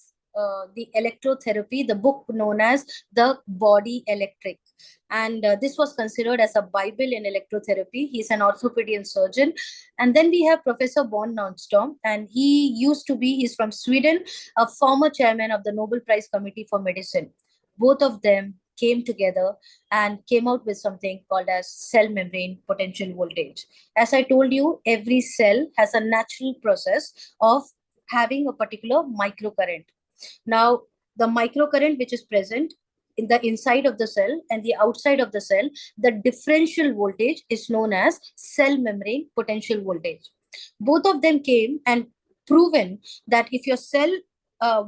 the electrotherapy, the book known as The Body Electric. And this was considered as a Bible in electrotherapy. He's an orthopedic surgeon. And then we have Professor Bon Nonstorm, and he's from Sweden, a former chairman of the Nobel Prize Committee for Medicine. Both of them came together and came out with something called as cell membrane potential voltage. As I told you, every cell has a natural process of having a particular microcurrent. Now, the microcurrent which is present in the inside of the cell and the outside of the cell, the differential voltage is known as cell membrane potential voltage. Both of them came and proven that if your cell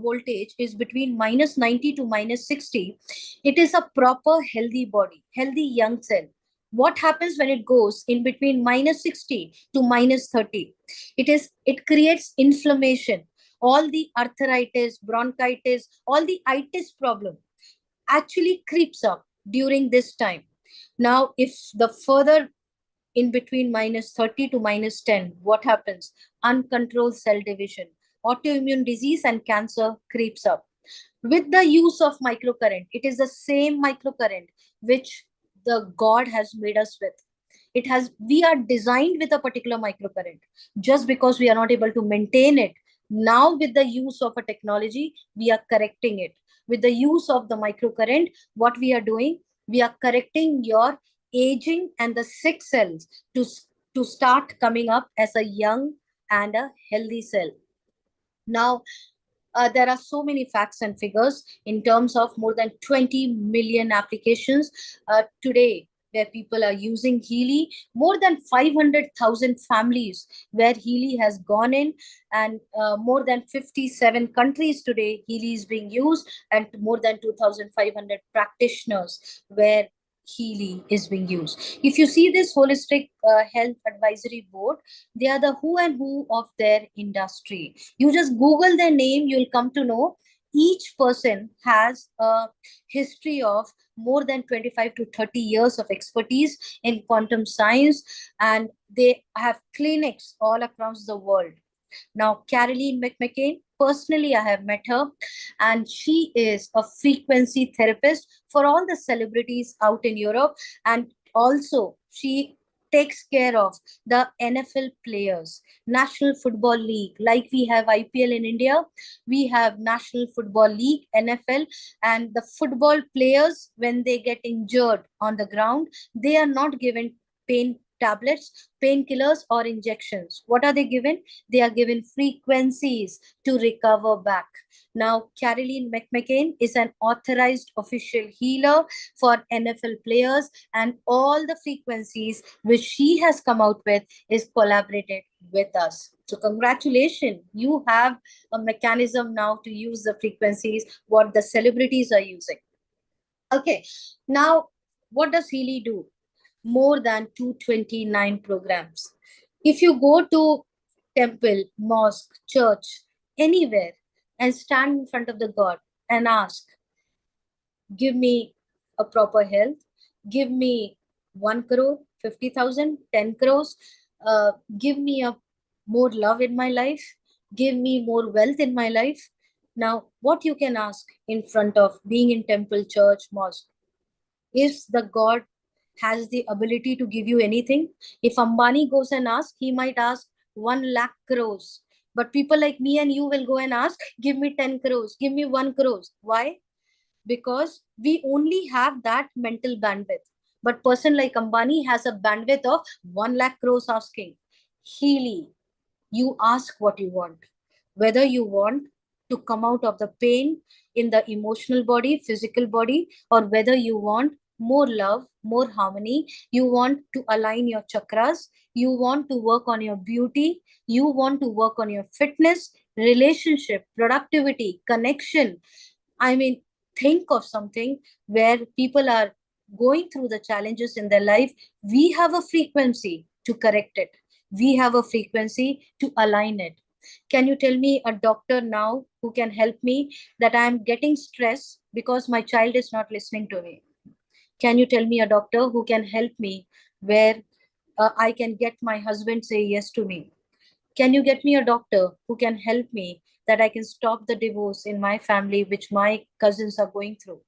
voltage is between minus 90 to minus 60, it is a proper healthy body, healthy young cell. What happens when it goes in between minus 60 to minus 30? It creates inflammation. All the arthritis, bronchitis, all the itis problem actually creeps up during this time. Now, if the further in between minus 30 to minus 10, what happens? Uncontrolled cell division, autoimmune disease and cancer creeps up. With the use of microcurrent, it is the same microcurrent which the God has made us with. We are designed with a particular microcurrent. Just because we are not able to maintain it, now with the use of a technology, we are correcting it. With the use of the microcurrent, what we are doing, we are correcting your aging and the sick cells to start coming up as a young and a healthy cell. Now, there are so many facts and figures in terms of more than 20 million applications today where people are using Healy, more than 500,000 families where Healy has gone in, and more than 57 countries today Healy is being used, and more than 2,500 practitioners where Healy is being used. If you see this holistic health advisory board, they are the who and who of their industry. You just Google their name, you'll come to know each person has a history of more than 25 to 30 years of expertise in quantum science, and they have clinics all across the world. Now, Caroline McMcCain, personally, I have met her, and she is a frequency therapist for all the celebrities out in Europe. And also, she takes care of the NFL players, National Football League. Like we have IPL in India, we have National Football League, NFL, and the football players, when they get injured on the ground, they are not given pain tablets, painkillers, or injections. What are they given? They are given frequencies to recover back. Now, Caroline McMcCain is an authorized official healer for NFL players, and all the frequencies which she has come out with is collaborated with us. So congratulations, you have a mechanism now to use the frequencies what the celebrities are using. Okay, now what does Healy do? More than 229 programs. If you go to temple, mosque, church, anywhere, and stand in front of the God and ask, give me a proper health, give me 1 crore, 50,000, 10 crores, give me a more love in my life, give me more wealth in my life. Now, what you can ask in front of being in temple, church, mosque, is the God has the ability to give you anything. If Ambani goes and asks, he might ask 1 lakh crores. But people like me and you will go and ask, give me 10 crores, give me 1 crores. Why? because we only have that mental bandwidth. But person like Ambani has a bandwidth of 1 lakh crores asking. Healy, you ask what you want, whether you want to come out of the pain in the emotional body, physical body, or whether you want more love, more harmony, you want to align your chakras, you want to work on your beauty, you want to work on your fitness, relationship, productivity, connection. I mean, think of something where people are going through the challenges in their life. We have a frequency to correct it. We have a frequency to align it. Can you tell me a doctor now who can help me that I am getting stress because my child is not listening to me? Can you tell me a doctor who can help me where I can get my husband say yes to me? Can you get me a doctor who can help me that I can stop the divorce in my family, which my cousins are going through?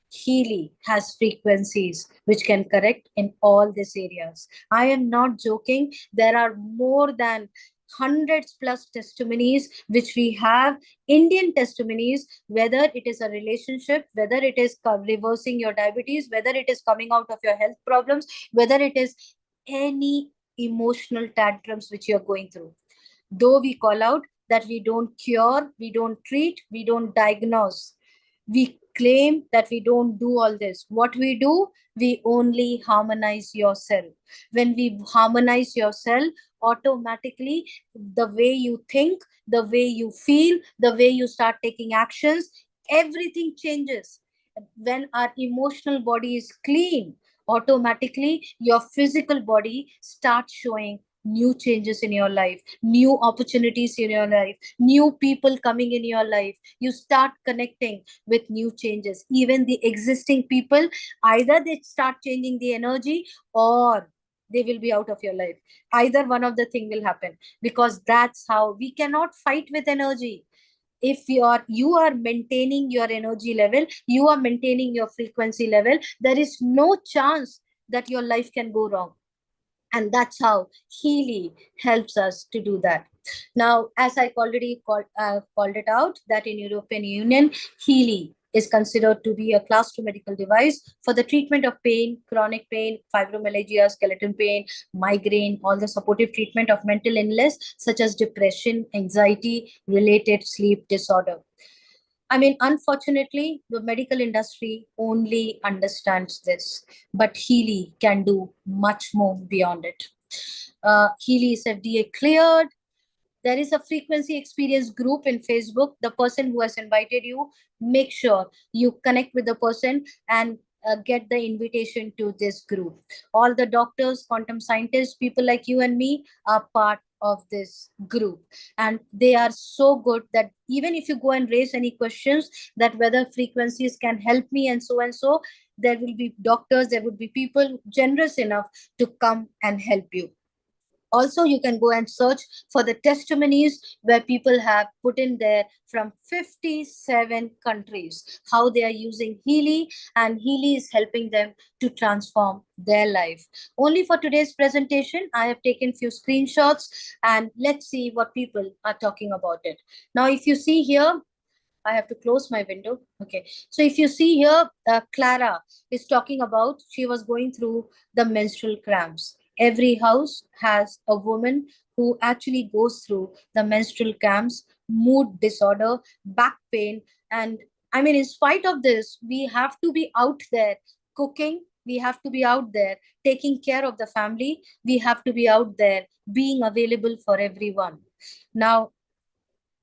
Healy has frequencies which can correct in all these areas. I am not joking. There are more than hundreds plus testimonies which we have, Indian testimonies, whether it is a relationship, whether it is reversing your diabetes, whether it is coming out of your health problems, whether it is any emotional tantrums which you're going through. Though we call out that we don't cure, we don't treat, we don't diagnose, we claim that we don't do all this. What we do, we only harmonize yourself. When we harmonize yourself, automatically the way you think, the way you feel, the way you start taking actions, everything changes. When our emotional body is clean, automatically your physical body starts showing new changes in your life, new opportunities in your life, new people coming in your life. You start connecting with new changes. Even the existing people, either they start changing the energy or they will be out of your life. Either one of the thing will happen, because that's how we cannot fight with energy. If you are maintaining your energy level, you are maintaining your frequency level, there is no chance that your life can go wrong. And that's how Healy helps us to do that. Now, as I already called it out, that in European Union, Healy is considered to be a class 2 medical device for the treatment of pain, chronic pain, fibromyalgia, skeleton pain, migraine, all the supportive treatment of mental illness such as depression, anxiety, related sleep disorder. I mean, unfortunately, the medical industry only understands this, but Healy can do much more beyond it. Healy is FDA cleared. There is a frequency experience group in Facebook. The person who has invited you, make sure you connect with the person and get the invitation to this group. All the doctors, quantum scientists, people like you and me are part of this group, and they are so good that even if you go and raise any questions that whether frequencies can help me and so, there will be doctors, there would be people generous enough to come and help you. Also, you can go and search for the testimonies where people have put in there from 57 countries how they are using Healy, and Healy is helping them to transform their life. Only for today's presentation, I have taken few screenshots, and let's see what people are talking about it. Now, if you see here, I have to close my window. Okay. So if you see here, Clara is talking about she was going through the menstrual cramps. Every house has a woman who actually goes through the menstrual cramps, mood disorder, back pain. And I mean, in spite of this, we have to be out there cooking. We have to be out there taking care of the family. We have to be out there being available for everyone. Now,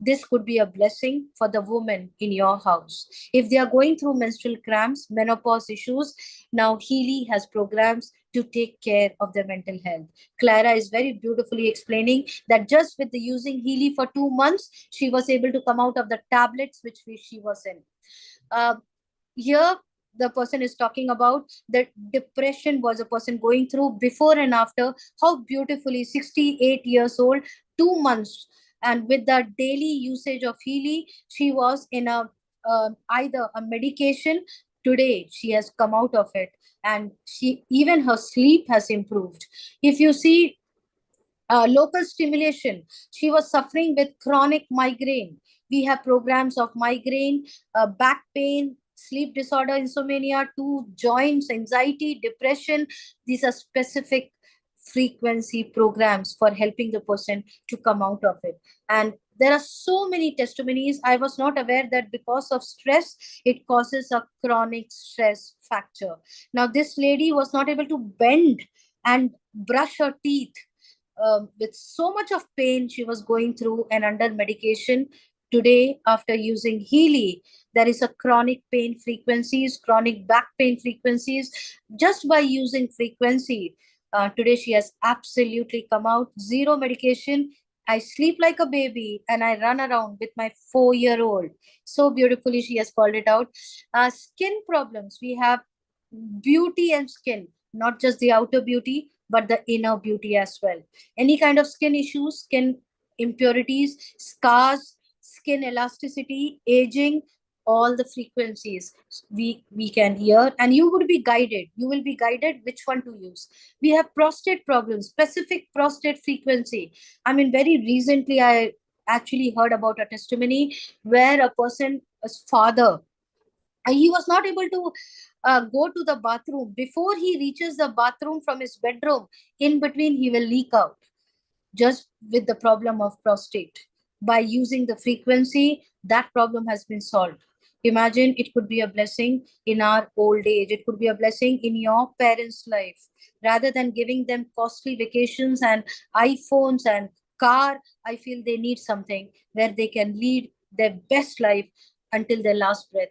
this could be a blessing for the woman in your house. If they are going through menstrual cramps, menopause issues, now Healy has programs to take care of their mental health. Clara is very beautifully explaining that just with the using Healy for 2 months, she was able to come out of the tablets which she was in. Here, the person is talking about that depression was a person going through before and after. How beautifully, 68 years old, 2 months, and with the daily usage of Healy, she was in a either a medication. Today she has come out of it, and she even her sleep has improved. If you see local stimulation, she was suffering with chronic migraine. We have programs of migraine, back pain, sleep disorder, insomnia, to joints, anxiety, depression. These are specific frequency programs for helping the person to come out of it. And there are so many testimonies. I was not aware that because of stress, it causes a chronic stress fracture. Now, this lady was not able to bend and brush her teeth with so much of pain she was going through and under medication. Today, after using Healy, there is a chronic pain frequencies, chronic back pain frequencies, just by using frequency. Today, she has absolutely come out, zero medication. I sleep like a baby and I run around with my 4-year-old. So beautifully, she has called it out. Skin problems, we have beauty and skin, not just the outer beauty, but the inner beauty as well. Any kind of skin issues, skin impurities, scars, skin elasticity, aging, all the frequencies we can hear, and you would be guided. You will be guided which one to use. We have prostate problems, specific prostate frequency. I mean, very recently, I actually heard about a testimony where a person's father, he was not able to go to the bathroom. Before he reaches the bathroom from his bedroom, in between he will leak out, just with the problem of prostate. By using the frequency, that problem has been solved. Imagine, it could be a blessing in our old age. It could be a blessing in your parents' life. Rather than giving them costly vacations and iPhones and car, I feel they need something where they can lead their best life until their last breath.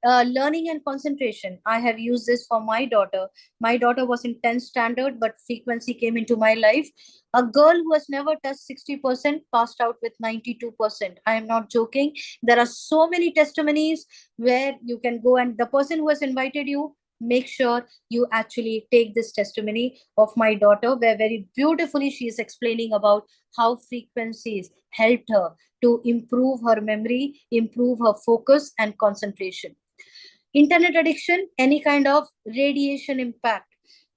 Learning and concentration. I have used this for my daughter. My daughter was in 10th standard, but frequency came into my life. A girl who has never touched 60% passed out with 92%. I am not joking. There are so many testimonies where you can go, and the person who has invited you, make sure you actually take this testimony of my daughter, where very beautifully she is explaining about how frequencies helped her to improve her memory, improve her focus and concentration. Internet addiction, any kind of radiation impact.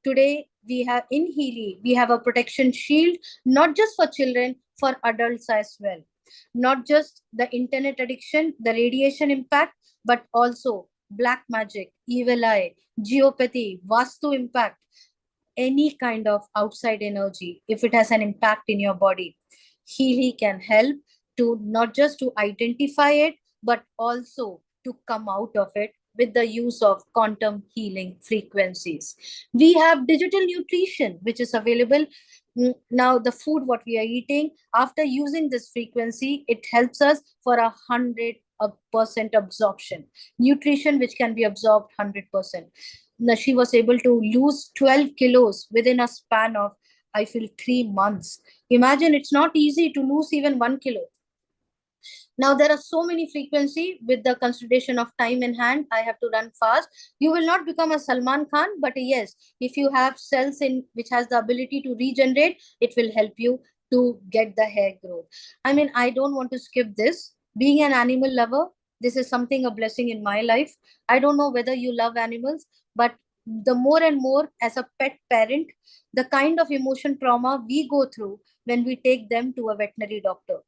Today, we have in Healy, we have a protection shield, not just for children, for adults as well. Not just the internet addiction, the radiation impact, but also black magic, evil eye, geopathy, vastu impact, any kind of outside energy. If it has an impact in your body, Healy can help to not just to identify it, but also to come out of it with the use of quantum healing frequencies. We have digital nutrition, which is available. Now, the food what we are eating, after using this frequency, it helps us for 100% absorption. Nutrition which can be absorbed 100%. Now, she was able to lose 12 kilos within a span of, I feel, 3 months. Imagine, it's not easy to lose even 1 kilo. Now, there are so many frequency. With the consideration of time in hand, I have to run fast. You will not become a Salman Khan, but yes, if you have cells in which has the ability to regenerate, it will help you to get the hair growth. I mean, I don't want to skip this. Being an animal lover, this is something, a blessing in my life. I don't know whether you love animals, but the more and more as a pet parent, the kind of emotion trauma we go through when we take them to a veterinary doctor,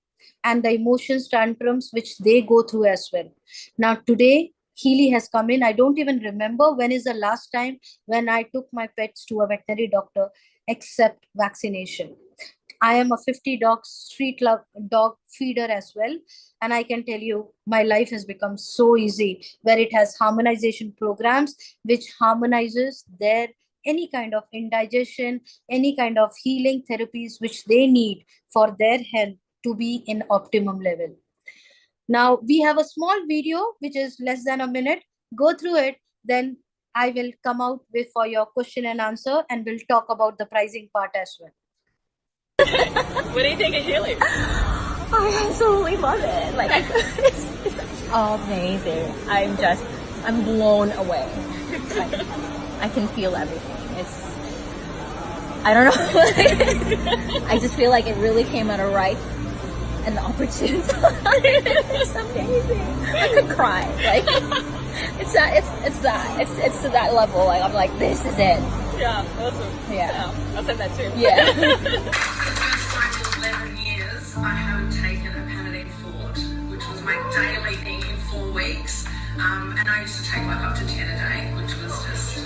and the emotions tantrums which they go through as well. Now, today, Healy has come in. I don't even remember when is the last time when I took my pets to a veterinary doctor, except vaccination. I am a 50 dog street dog feeder as well. And I can tell you, my life has become so easy, where it has harmonization programs, which harmonizes their any kind of indigestion, any kind of healing therapies which they need for their health to be in optimum level. Now, we have a small video which is less than a minute. Go through it, then I will come out with for your question and answer, and we'll talk about the pricing part as well. What do you think of Healy? I absolutely love it. Like, it's amazing. I'm blown away. I can feel everything. I don't know. I just feel like it really came at a right and the opportune time. It's amazing. I could cry. Like, it's to that level. Like, I'm like, this is it. Yeah, awesome. Yeah. I'll send that too. Yeah. For the first time in 11 years, I haven't taken a Panadine Forte, which was my daily thing in 4 weeks. And I used to take like up to 10 a day, which was just...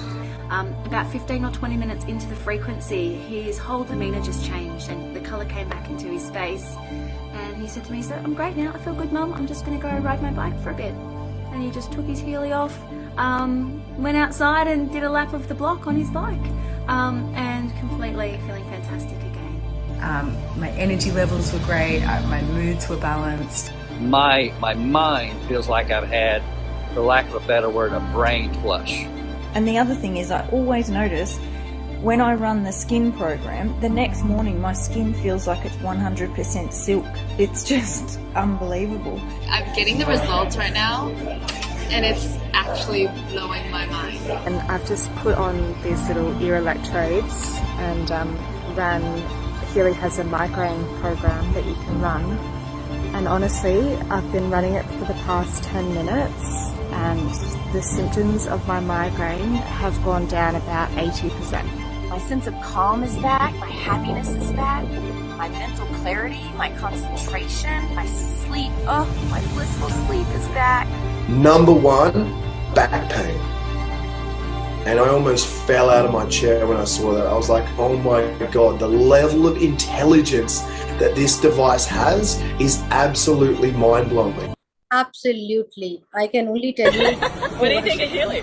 About 15 or 20 minutes into the frequency, his whole demeanour just changed and the colour came back into his face. And he said to me, "I'm great now, I feel good, Mum, I'm just going to go ride my bike for a bit." And he just took his Healy off, went outside and did a lap of the block on his bike, and completely feeling fantastic again. My energy levels were great, my moods were balanced. My mind feels like I've had, for lack of a better word, a brain flush. And the other thing is, I always notice when I run the skin program, the next morning my skin feels like it's 100% silk. It's just unbelievable. I'm getting the results right now and it's actually blowing my mind. And I've just put on these little ear electrodes and ran, Healy has a migraine program that you can run. And honestly, I've been running it for the past 10 minutes and the symptoms of my migraine have gone down about 80%. My sense of calm is back, my happiness is back, my mental clarity, my concentration, my sleep, my blissful sleep is back. Number one, back pain. And I almost fell out of my chair when I saw that. I was like, oh my God, the level of intelligence that this device has is absolutely mind-blowing. Absolutely. I can only tell you. What do you think of Healy?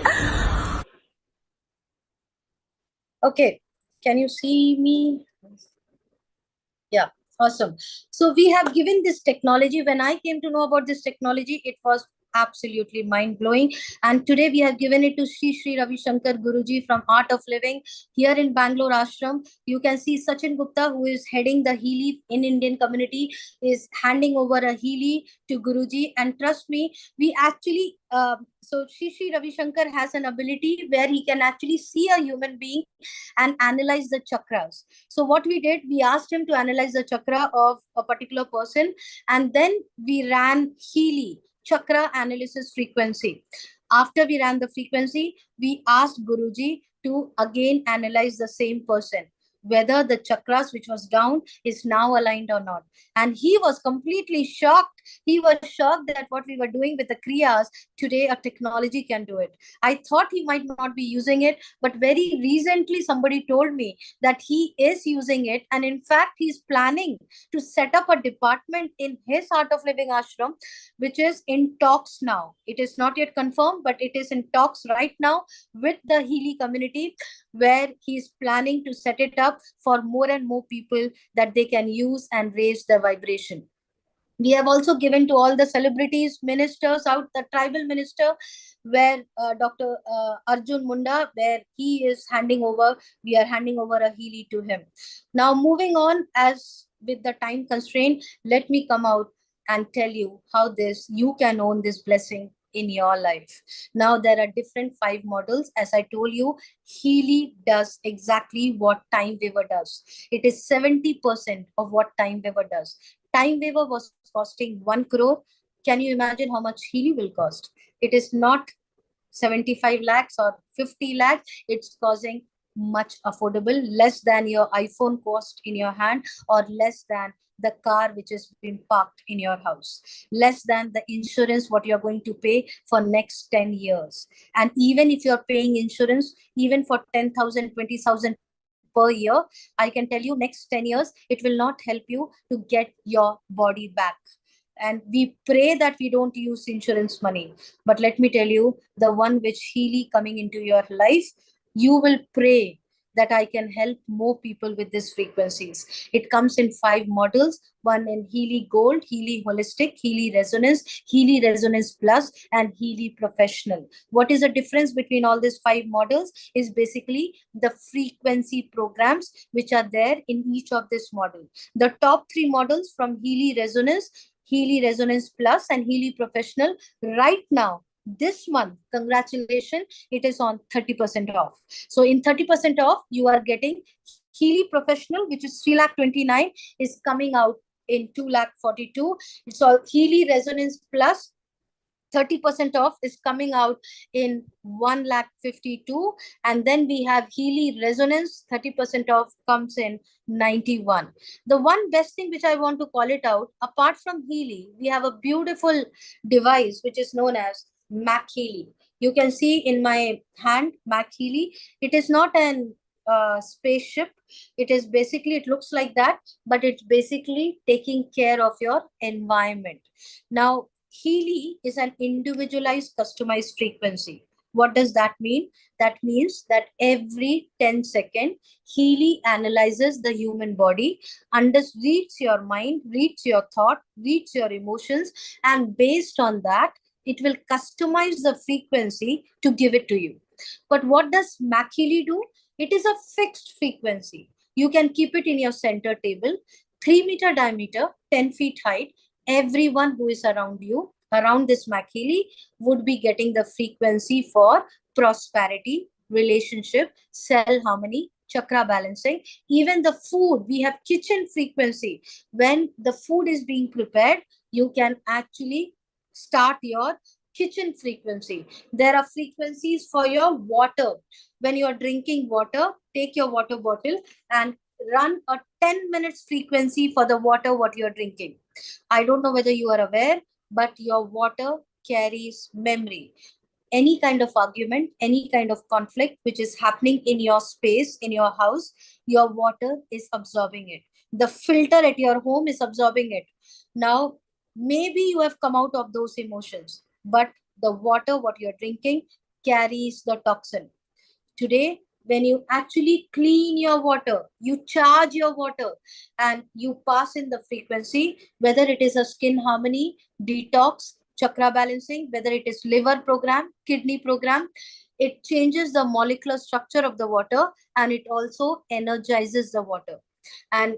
Okay, can you see me? Yeah, awesome. So we have given this technology. When I came to know about this technology, it was absolutely mind-blowing. And today we have given it to Sri Ravi Shankar Guruji from Art of Living here in Bangalore Ashram. You can see Sachin Gupta, who is heading the Healy in Indian community, is handing over a Healy to Guruji. And trust me, we actually, so Sri Ravi Shankar has an ability where he can actually see a human being and analyze the chakras. So what we did, we asked him to analyze the chakra of a particular person, and then we ran Healy chakra analysis frequency. After we ran the frequency, we asked Guruji to again analyze the same person, whether the chakras which was down is now aligned or not. And he was completely shocked. He was shocked that what we were doing with the Kriyas, today a technology can do it. I thought he might not be using it, but very recently somebody told me that he is using it. And in fact, he's planning to set up a department in his Art of Living ashram, which is in talks now. It is not yet confirmed, but it is in talks right now with the Healy community, where he's planning to set it up for more and more people that they can use and raise the vibration. We have also given to all the celebrities, ministers out, the tribal minister, where Dr. Arjun Munda, where he is handing over, we are handing over a Healy to him. Now moving on, as with the time constraint, let me come out and tell you how you can own this blessing in your life. Now there are different 5 models. As I told you, Healy does exactly what Time Waver does. It is 70% of what Time Waver does. Time Waver was costing 1 crore. Can you imagine how much Healy will cost? It is not 75 lakhs or 50 lakhs. It's costing much affordable, less than your iPhone cost in your hand, or less than the car which has been parked in your house, less than the insurance what you're going to pay for next 10 years. And even if you're paying insurance, even for 10,000, 20,000 per year, I can tell you next 10 years, it will not help you to get your body back. And we pray that we don't use insurance money. But let me tell you, the one which Healy coming into your life, you will pray that I can help more people with these frequencies. It comes in 5 models, one in Healy Gold, Healy Holistic, Healy Resonance Plus, and Healy Professional. What is the difference between all these 5 models is basically the frequency programs which are there in each of this model. The top 3 models from Healy Resonance Plus, and Healy Professional, right now, this month, congratulations, it is on 30% off. So in 30% off, you are getting Healy Professional, which is 3,29,000, is coming out in 2,42,000. It's all Healy Resonance Plus, 30% off is coming out in 1,52,000. And then we have Healy Resonance, 30% off comes in 91. The one best thing which I want to call it out, apart from Healy, we have a beautiful device which is known as Mac Healy. You can see in my hand, Mac Healy. It is not an spaceship. It is basically, it looks like that, but it's basically taking care of your environment. Now, Healy is an individualized, customized frequency. What does that mean? That means that every 10 seconds, Healy analyzes the human body, reads your mind, reads your thought, reads your emotions, and based on that, it will customize the frequency to give it to you. But what does Mac Healy do? It is a fixed frequency. You can keep it in your center table, 3-meter diameter, 10 feet height. Everyone who is around you, around this Mac Healy, would be getting the frequency for prosperity, relationship, cell harmony, chakra balancing. Even the food, we have kitchen frequency. When the food is being prepared, you can actually start your kitchen frequency. There are frequencies for your water. When you are drinking water, take your water bottle and run a 10 minutes frequency for the water what you're drinking. I don't know whether you are aware, but your water carries memory. Any kind of argument, any kind of conflict which is happening in your space, in your house, your water is absorbing it. The filter at your home is absorbing it. Now, maybe you have come out of those emotions, but the water what you're drinking carries the toxin. Today, when you actually clean your water, you charge your water, and you pass in the frequency, whether it is a skin harmony, detox, chakra balancing, whether it is liver program, kidney program, it changes the molecular structure of the water, and it also energizes the water. And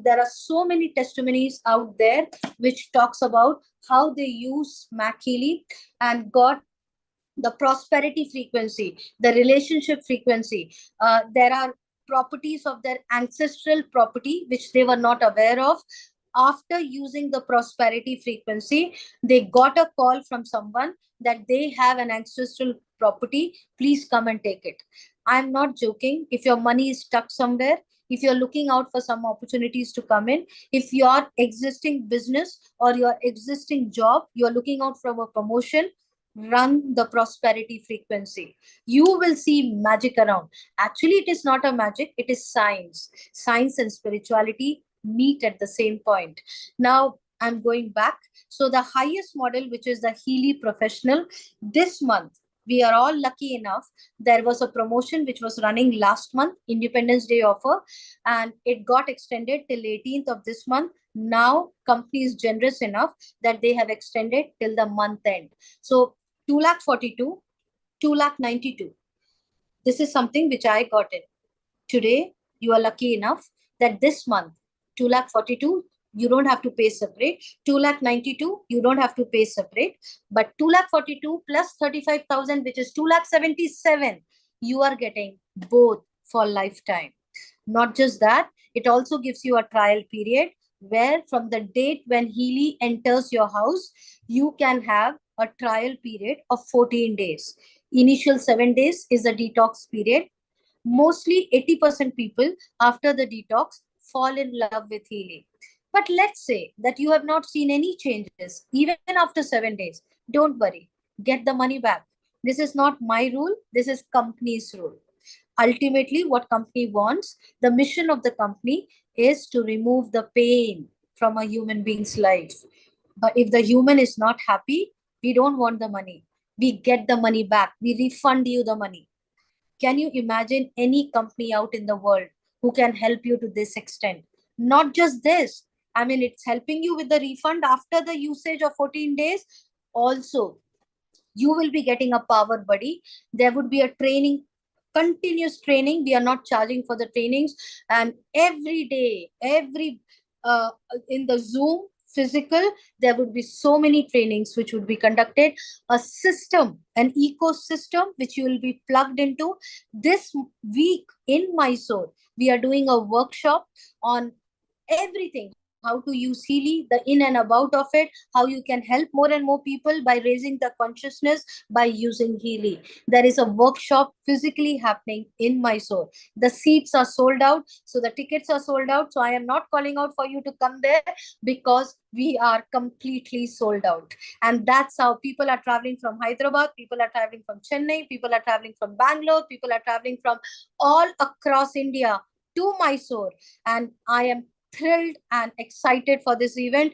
there are so many testimonies out there which talks about how they use Mac Healy and got the prosperity frequency, the relationship frequency. There are properties of their ancestral property which they were not aware of. After using the prosperity frequency, they got a call from someone that they have an ancestral property. Please come and take it. I'm not joking. If your money is stuck somewhere, if you're looking out for some opportunities to come in, if your existing business or your existing job, you're looking out for a promotion, run the prosperity frequency. You will see magic around. Actually, it is not a magic, it is science. Science and spirituality meet at the same point. Now, I'm going back. So the highest model, which is the Healy Professional, this month, we are all lucky enough. There was a promotion which was running last month, Independence Day offer, and it got extended till 18th of this month. Now, company is generous enough that they have extended till the month end. So 2,42,000, 2,92,000. This is something which I got in. Today, you are lucky enough that this month, 2,42,000, you don't have to pay separate. 2,92,000, you don't have to pay separate. But 2,42,000 plus 35,000, which is 2,77,000, you are getting both for lifetime. Not just that, it also gives you a trial period where from the date when Healy enters your house, you can have a trial period of 14 days. Initial 7 days is a detox period. Mostly 80% people after the detox fall in love with Healy. But let's say that you have not seen any changes, even after 7 days. Don't worry, get the money back. This is not my rule, this is company's rule. Ultimately, what company wants, the mission of the company is to remove the pain from a human being's life. But if the human is not happy, we don't want the money. We get the money back. We refund you the money. Can you imagine any company out in the world who can help you to this extent? Not just this. I mean, it's helping you with the refund after the usage of 14 days. Also, you will be getting a power buddy. There would be a training, continuous training. We are not charging for the trainings. And every day, in the Zoom, physical, there would be so many trainings which would be conducted, a system, an ecosystem which you will be plugged into. This week in Mysore, we are doing a workshop on everything, how to use Healy, the in and about of it, how you can help more and more people by raising the consciousness by using Healy. There is a workshop physically happening in Mysore. The seats are sold out, so the tickets are sold out. So I am not calling out for you to come there because we are completely sold out. And that's how people are traveling from Hyderabad, people are traveling from Chennai, people are traveling from Bangalore, people are traveling from all across India to Mysore. And I am thrilled and excited for this event.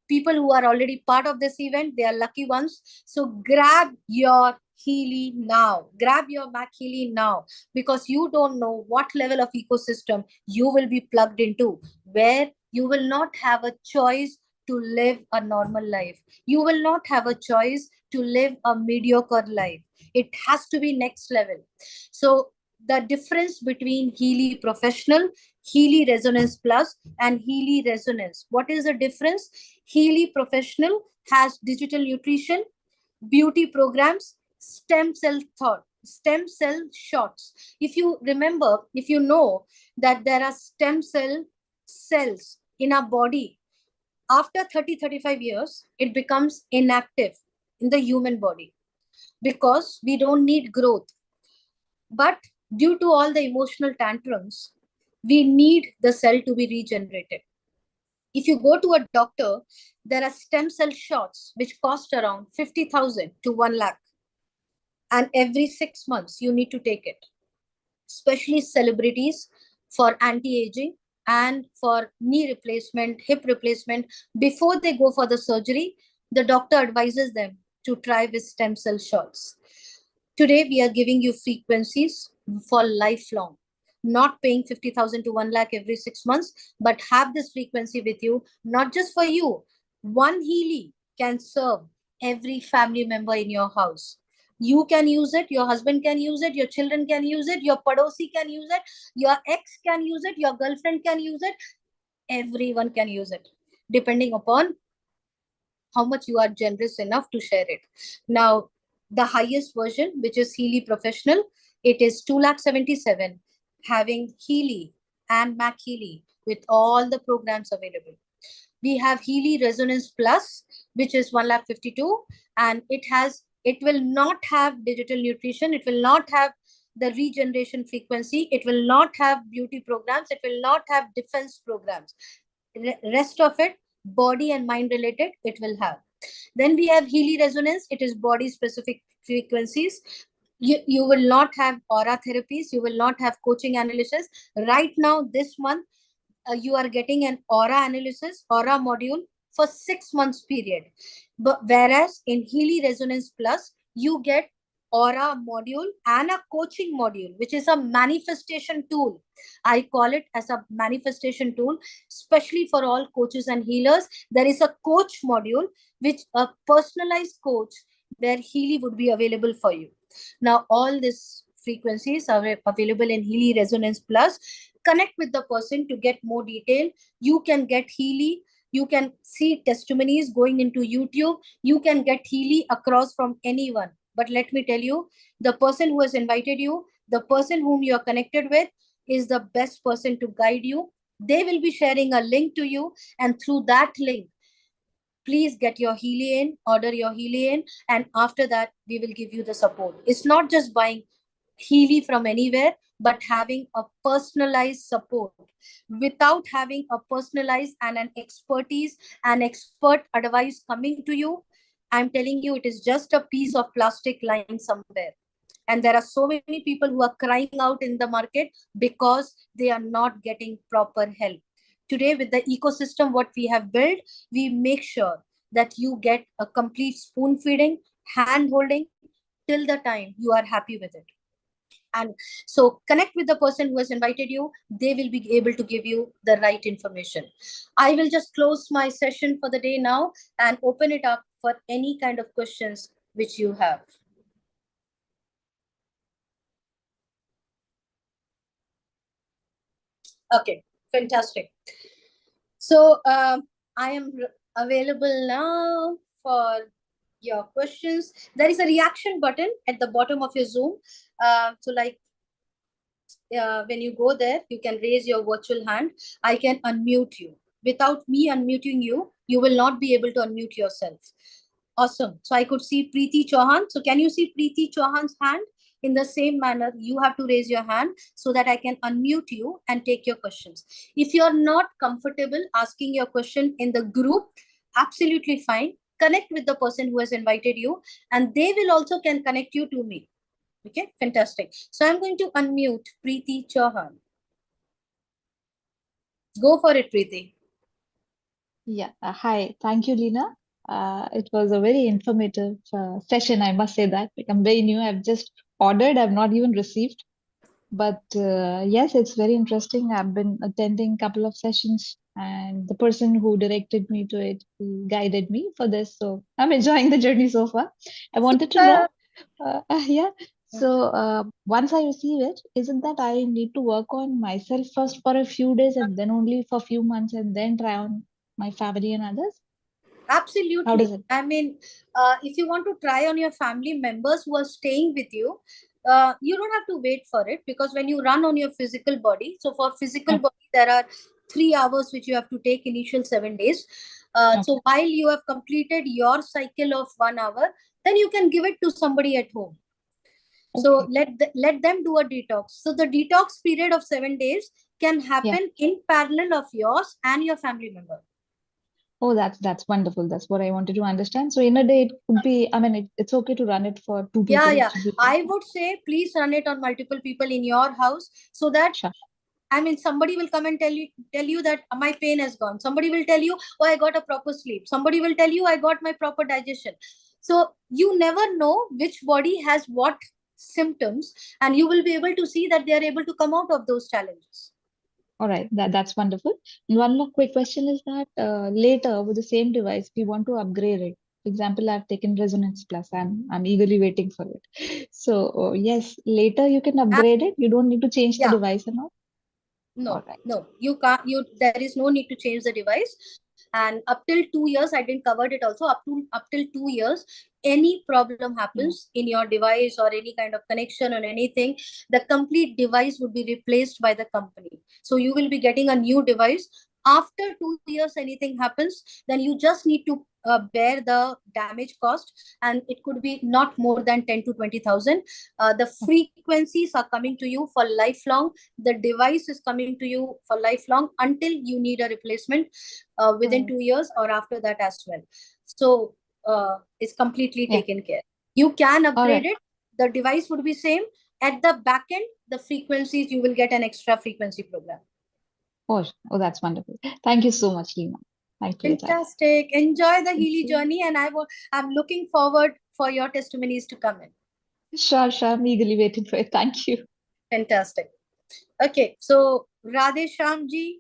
People who are already part of this event, they are lucky ones. So grab your Healy now. Grab your Mac Healy now, because you don't know what level of ecosystem you will be plugged into, where you will not have a choice to live a normal life. You will not have a choice to live a mediocre life. It has to be next level. So the difference between Healy Professional, Healy Resonance Plus, and Healy Resonance. What is the difference? Healy Professional has digital nutrition, beauty programs, stem cell shots. If you remember, if you know that there are stem cells in our body, after 30-35 years, it becomes inactive in the human body because we don't need growth. But due to all the emotional tantrums, we need the cell to be regenerated. If you go to a doctor, there are stem cell shots which cost around 50,000 to 1 lakh. And every 6 months, you need to take it. Especially celebrities for anti-aging and for knee replacement, hip replacement. Before they go for the surgery, the doctor advises them to try with stem cell shots. Today, we are giving you frequencies for lifelong, not paying 50,000 to 1 lakh every 6 months, but have this frequency with you, not just for you. One Healy can serve every family member in your house. You can use it, your husband can use it, your children can use it, your padosi can use it, your ex can use it, your girlfriend can use it. Everyone can use it, depending upon how much you are generous enough to share it. Now, the highest version, which is Healy Professional, it is 2,77,000, having Healy and Mac Healy with all the programs available. We have Healy Resonance Plus, which is 1,52,000, and it will not have digital nutrition, it will not have the regeneration frequency, it will not have beauty programs, it will not have defense programs. Rest of it, body and mind related, it will have. Then we have Healy Resonance, it is body specific frequencies. You will not have aura therapies, you will not have coaching analysis. Right now, this month, you are getting an aura analysis, aura module for 6 months period. But whereas in Healy Resonance Plus, you get aura module and a coaching module, which is a manifestation tool. I call it as a manifestation tool, especially for all coaches and healers. There is a coach module, which a personalized coach where Healy would be available for you. Now, all these frequencies are available in Healy Resonance Plus. Connect with the person to get more detail. You can get Healy. You can see testimonies going into YouTube. You can get Healy across from anyone. But let me tell you, the person who has invited you, the person whom you are connected with is the best person to guide you. They will be sharing a link to you. And through that link, please get your Healy in, order your Healy in. And after that, we will give you the support. It's not just buying Healy from anywhere, but having a personalized support. Without having a personalized and an expertise and expert advice coming to you, I'm telling you, it is just a piece of plastic lying somewhere. And there are so many people who are crying out in the market because they are not getting proper help. Today, with the ecosystem what we have built, we make sure that you get a complete spoon feeding, hand holding till the time you are happy with it. And so connect with the person who has invited you. They will be able to give you the right information. I will just close my session for the day now and open it up for any kind of questions which you have. Okay, fantastic. So I am available now for your questions. There is a reaction button at the bottom of your Zoom. So like when you go there, you can raise your virtual hand. I can unmute you. without me unmuting you, you will not be able to unmute yourself. Awesome. So I could see Preeti Chauhan. So can you see Preeti Chauhan's hand? In the same manner, you have to raise your hand so that I can unmute you and take your questions. If you're not comfortable asking your question in the group, absolutely fine. Connect with the person who has invited you, and they will also can connect you to me. Okay, fantastic. So I'm going to unmute Preeti Chauhan. Go for it, Preeti. Yeah, hi. Thank you, Leena. It was a very informative session, I must say that. Like, I'm very new. I've just ordered, I've not even received. But yes, it's very interesting. I've been attending a couple of sessions, and the person who directed me to it, he guided me for this. So I'm enjoying the journey so far. I wanted to know, yeah. So once I receive it, is it that I need to work on myself first for a few days and then only for a few months and then try on my family and others? Absolutely. How does it? I mean, if you want to try on your family members who are staying with you, you don't have to wait for it, because when you run on your physical body, so for physical body, there are 3 hours which you have to take initial 7 days. So while you have completed your cycle of 1 hour, then you can give it to somebody at home. So let them do a detox. So the detox period of 7 days can happen in parallel of yours and your family member. Oh, that's wonderful. That's what I wanted to understand. So in a day, it could be, I mean, it's okay to run it for 2 people. Yeah. I would say please run it on multiple people in your house, so that I mean, somebody will come and tell you that my pain has gone. Somebody will tell you, oh, I got a proper sleep. Somebody will tell you, I got my proper digestion. So you never know which body has what symptoms, and you will be able to see that they are able to come out of those challenges. All right, that's wonderful. And one more quick question is that later with the same device, we want to upgrade it. For example, I've taken Resonance Plus and I'm eagerly waiting for it. So yes, later you can upgrade it. You don't need to change the device and all. No, you can't. There is no need to change the device. And up till 2 years, I didn't cover it also. Up till 2 years, any problem happens in your device or any kind of connection or anything, the complete device would be replaced by the company. So you will be getting a new device. After 2 years, anything happens, then you just need to bear the damage cost, and it could be not more than 10 to 20,000. The frequencies are coming to you for lifelong. The device is coming to you for lifelong until you need a replacement within 2 years or after that as well. So it's completely taken care. You can upgrade it. The device would be same. At the back end, the frequencies, you will get an extra frequency program. Oh, that's wonderful. Thank you so much, Leena. Thank you. Fantastic. Enjoy the Healy journey, and I'm looking forward for your testimonies to come in. Sure. I'm eagerly waiting for it. Thank you. Fantastic. Okay, so Radhe Shyamji.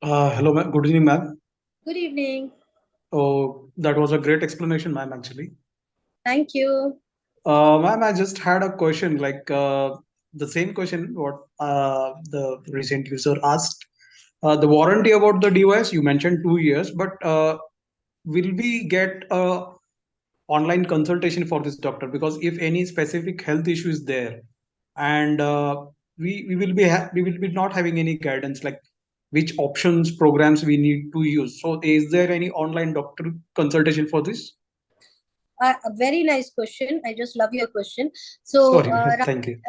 Hello, ma'am. Good evening, ma'am. Good evening. Oh, that was a great explanation, ma'am, actually. Thank you. Ma'am, I just had a question, like the same question what the recent user asked. The warranty about the device, you mentioned 2 years, but will we get a online consultation for this doctor? Because if any specific health issue is there, and we will be not having any guidance, like which options programs we need to use. So is there any online doctor consultation for this? A very nice question. I just love your question. So Thank you.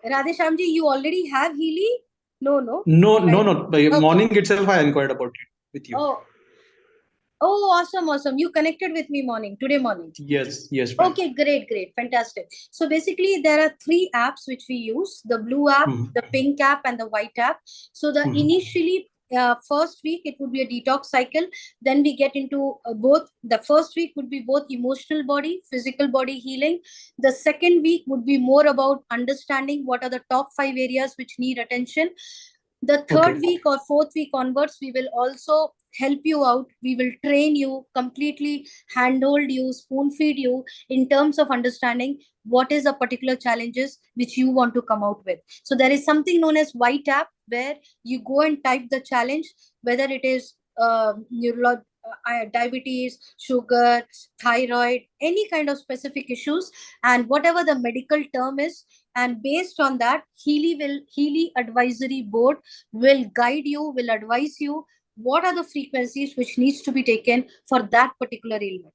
Radhe Shyamji, you already have Healy? No. Morning itself I inquired about it with you. Oh, awesome. You connected with me today morning. Yes. Okay, great. Fantastic. So basically there are 3 apps which we use: the blue app, the pink app, and the white app. So the initially first week it would be a detox cycle. Then we get into both. The first week would be both emotional body, physical body healing. The second week would be more about understanding what are the top 5 areas which need attention. The third week or fourth week onwards, we will also help you out. We will train you, completely handhold you, spoon feed you in terms of understanding what is the particular challenges which you want to come out with. So there is something known as white app, where you go and type the challenge, whether it is diabetes, sugar, thyroid, any kind of specific issues, and whatever the medical term is. And based on that, Healy Advisory Board will guide you, will advise you what are the frequencies which needs to be taken for that particular ailment.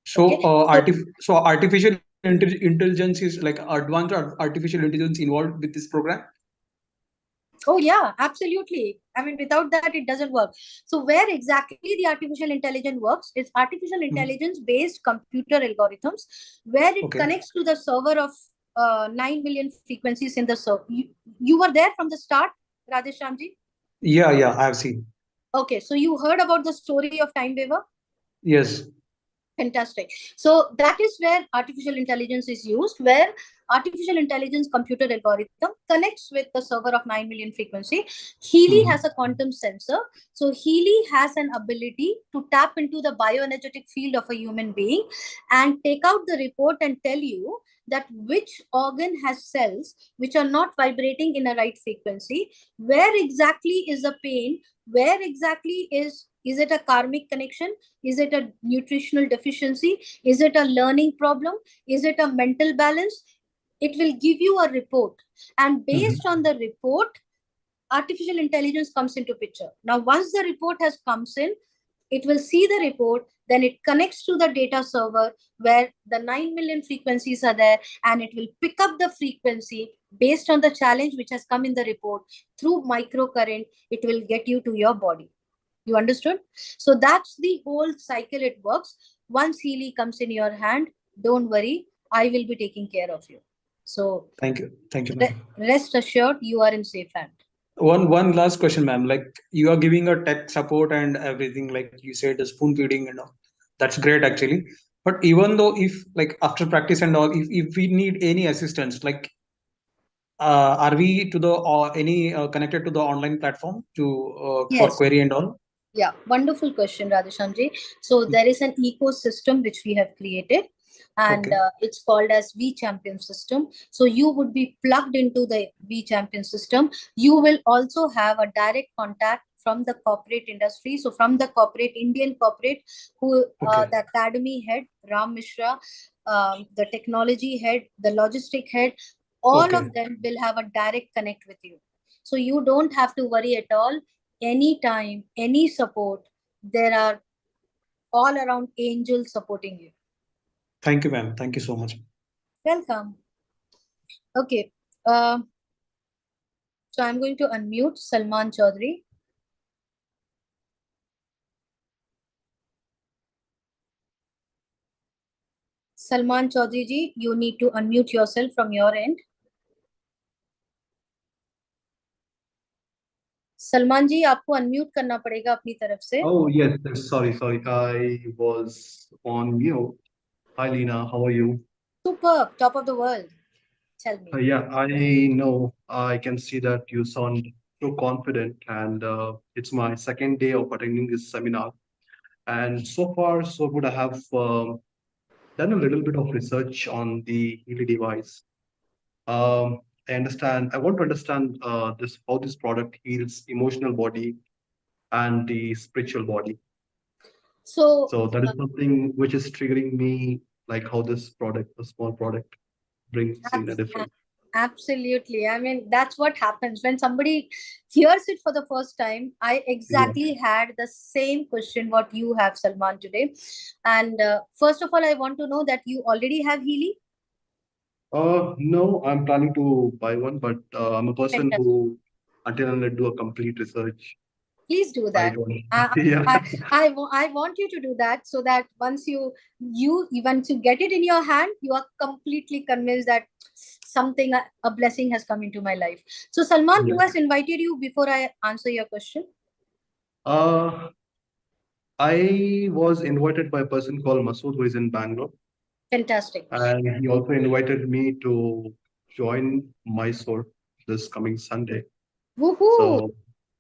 So, Okay. artificial intelligence is like advanced artificial intelligence involved with this program? Oh yeah, absolutely. I mean, without that, it doesn't work. So where exactly the artificial intelligence works is artificial intelligence based computer algorithms, where it connects to the server of 9 million frequencies in the server. You were there from the start, Radheshamji? Yeah, I have seen. Okay, so you heard about the story of Time Waver? Yes. Fantastic. So that is where artificial intelligence is used, where artificial intelligence computer algorithm connects with the server of 9 million frequency. Healy has a quantum sensor. So Healy has an ability to tap into the bioenergetic field of a human being and take out the report and tell you that which organ has cells which are not vibrating in a right frequency, where exactly is the pain, where exactly is it a karmic connection, is it a nutritional deficiency, is it a learning problem, is it a mental balance. It will give you a report, and based on the report, artificial intelligence comes into picture. Now once the report has comes in, it will see the report, then it connects to the data server where the 9 million frequencies are there, and it will pick up the frequency based on the challenge which has come in the report. Through microcurrent, it will get you to your body. You understood? So that's the whole cycle it works. Once Healy comes in your hand, don't worry, I will be taking care of you. So thank you, ma'am. Rest assured, you are in safe hand. One last question, ma'am. Like, you are giving a tech support and everything, like you said, the spoon feeding and all. That's great actually. But even though, if like after practice and all, if we need any assistance, like are we to the any connected to the online platform to for Yes. query and all? Yeah, wonderful question, Radheshamji. So there is an ecosystem which we have created, and it's called as V Champion system. So you would be plugged into the V Champion system. You will also have a direct contact from the corporate industry. So from the corporate, Indian corporate, who the academy head, Ram Mishra, the technology head, the logistic head, all of them will have a direct connect with you. So you don't have to worry at all. Anytime, any support, there are all around angels supporting you. Thank you, ma'am. Thank you so much. Welcome. Okay. So I'm going to unmute Salman Chaudhary. Salman Chaudhary ji, you need to unmute yourself from your end. Salman जी आपको unmute करना पड़ेगा अपनी तरफ से. Oh yes, sorry, I was on mute. Hi Leena, how are you? Superb, top of the world. Tell me. Yeah, I know. I can see that you sound so confident, and it's my second day of attending this seminar. And so far, so good. I have done a little bit of research on the Healy device. I understand. I want to understand this how this product heals emotional body and the spiritual body. So that is something which is triggering me, like how this product, a small product, brings in a different. Absolutely. I mean, that's what happens when somebody hears it for the first time. I exactly had the same question what you have, Salman, today. And first of all, I want to know that you already have Healy? No, I'm planning to buy one, but I'm a person who, until I do a complete research. Please do that. I want you to do that, so that once you get it in your hand, you are completely convinced that something, a blessing has come into my life. So Salman, who has invited you before I answer your question? I was invited by a person called Masood, who is in Bangalore. Fantastic. And he also invited me to join Mysore this coming Sunday. Woohoo! So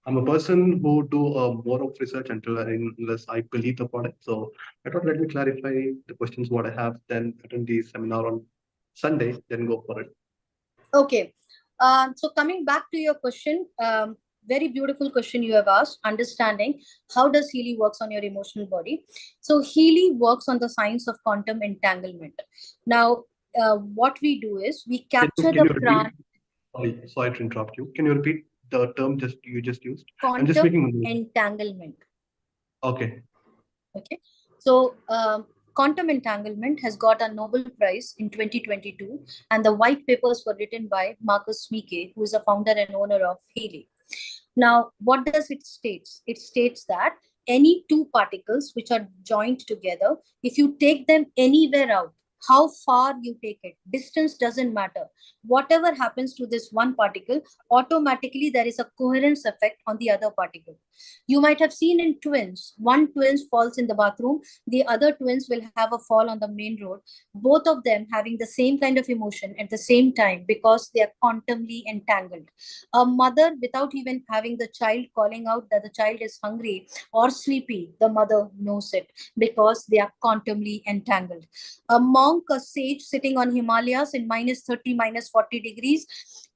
I'm a person who do more of research unless I believe the product. So I thought, let me clarify the questions what I have, then attend the seminar on Sunday, then go for it. Okay. So coming back to your question, very beautiful question you have asked, understanding how does Healy works on your emotional body. So Healy works on the science of quantum entanglement. Now, what we do is we capture Can the you repeat? prana. Sorry to interrupt you. Can you repeat the term you just used? I'm just Quantum making a note. entanglement. Okay. Okay. So quantum entanglement has got a Nobel Prize in 2022, and the white papers were written by Marcus Mieke, who is a founder and owner of Healy. Now, what does it state? It states that any two particles which are joined together, if you take them anywhere out, how far you take it, distance doesn't matter. Whatever happens to this one particle, automatically there is a coherence effect on the other particle. You might have seen in twins, one twin falls in the bathroom, the other twins will have a fall on the main road, both of them having the same kind of emotion at the same time because they are quantumly entangled. A mother, without even having the child calling out that the child is hungry or sleepy, the mother knows it because they are quantumly entangled. A monk, a sage sitting on Himalayas in minus 30, minus 40 degrees,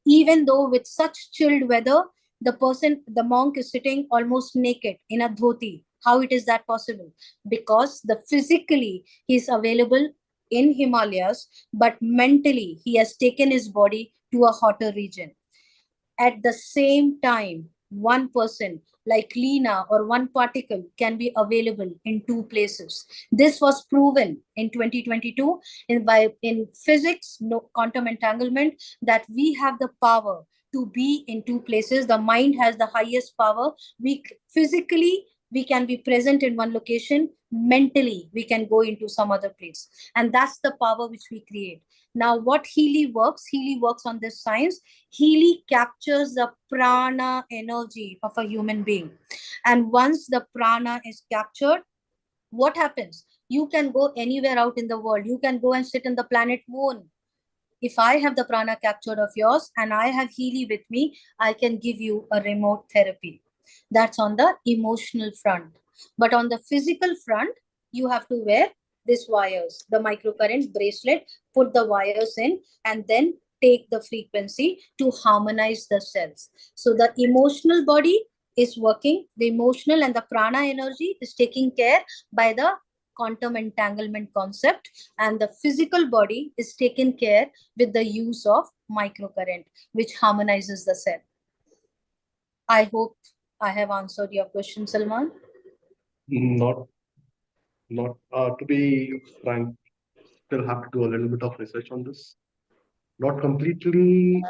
even though with such chilled weather, the monk is sitting almost naked in a dhoti. How it is that possible? Because the physically he is available in Himalayas, but mentally he has taken his body to a hotter region. At the same time, one person like Leena or one particle can be available in two places. This was proven in 2022 in physics, no, quantum entanglement, that we have the power to be in two places. The mind has the highest power. Physically, we can be present in one location. Mentally, we can go into some other place. And that's the power which we create. Now, what Healy works on this science. Healy captures the prana energy of a human being. And once the prana is captured, what happens? You can go anywhere out in the world. You can go and sit on the planet Moon. If I have the prana captured of yours and I have Healy with me, I can give you a remote therapy. That's on the emotional front. But on the physical front, you have to wear these wires, the microcurrent bracelet, put the wires in, and then take the frequency to harmonize the cells. So the emotional body is working, the emotional and the prana energy is taking care by the quantum entanglement concept, and the physical body is taken care with the use of microcurrent, which harmonizes the cell. I hope I have answered your question, Salman. Not, to be frank, still have to do a little bit of research on this. Not completely.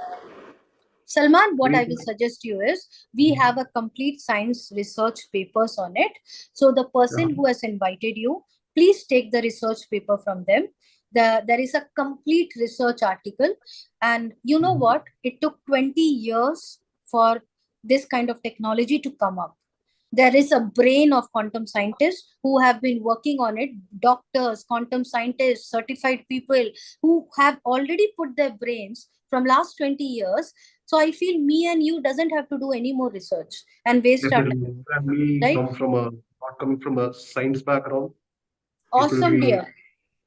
Salman, what I will suggest you is we have a complete science research papers on it. So the person who has invited you, please take the research paper from them. There is a complete research article. And you know what? It took 20 years for this kind of technology to come up. There is a brain of quantum scientists who have been working on it, doctors, quantum scientists, certified people who have already put their brains from last 20 years. So I feel me and you doesn't have to do any more research and waste our time. And we Right? not coming from a science background. Awesome, dear.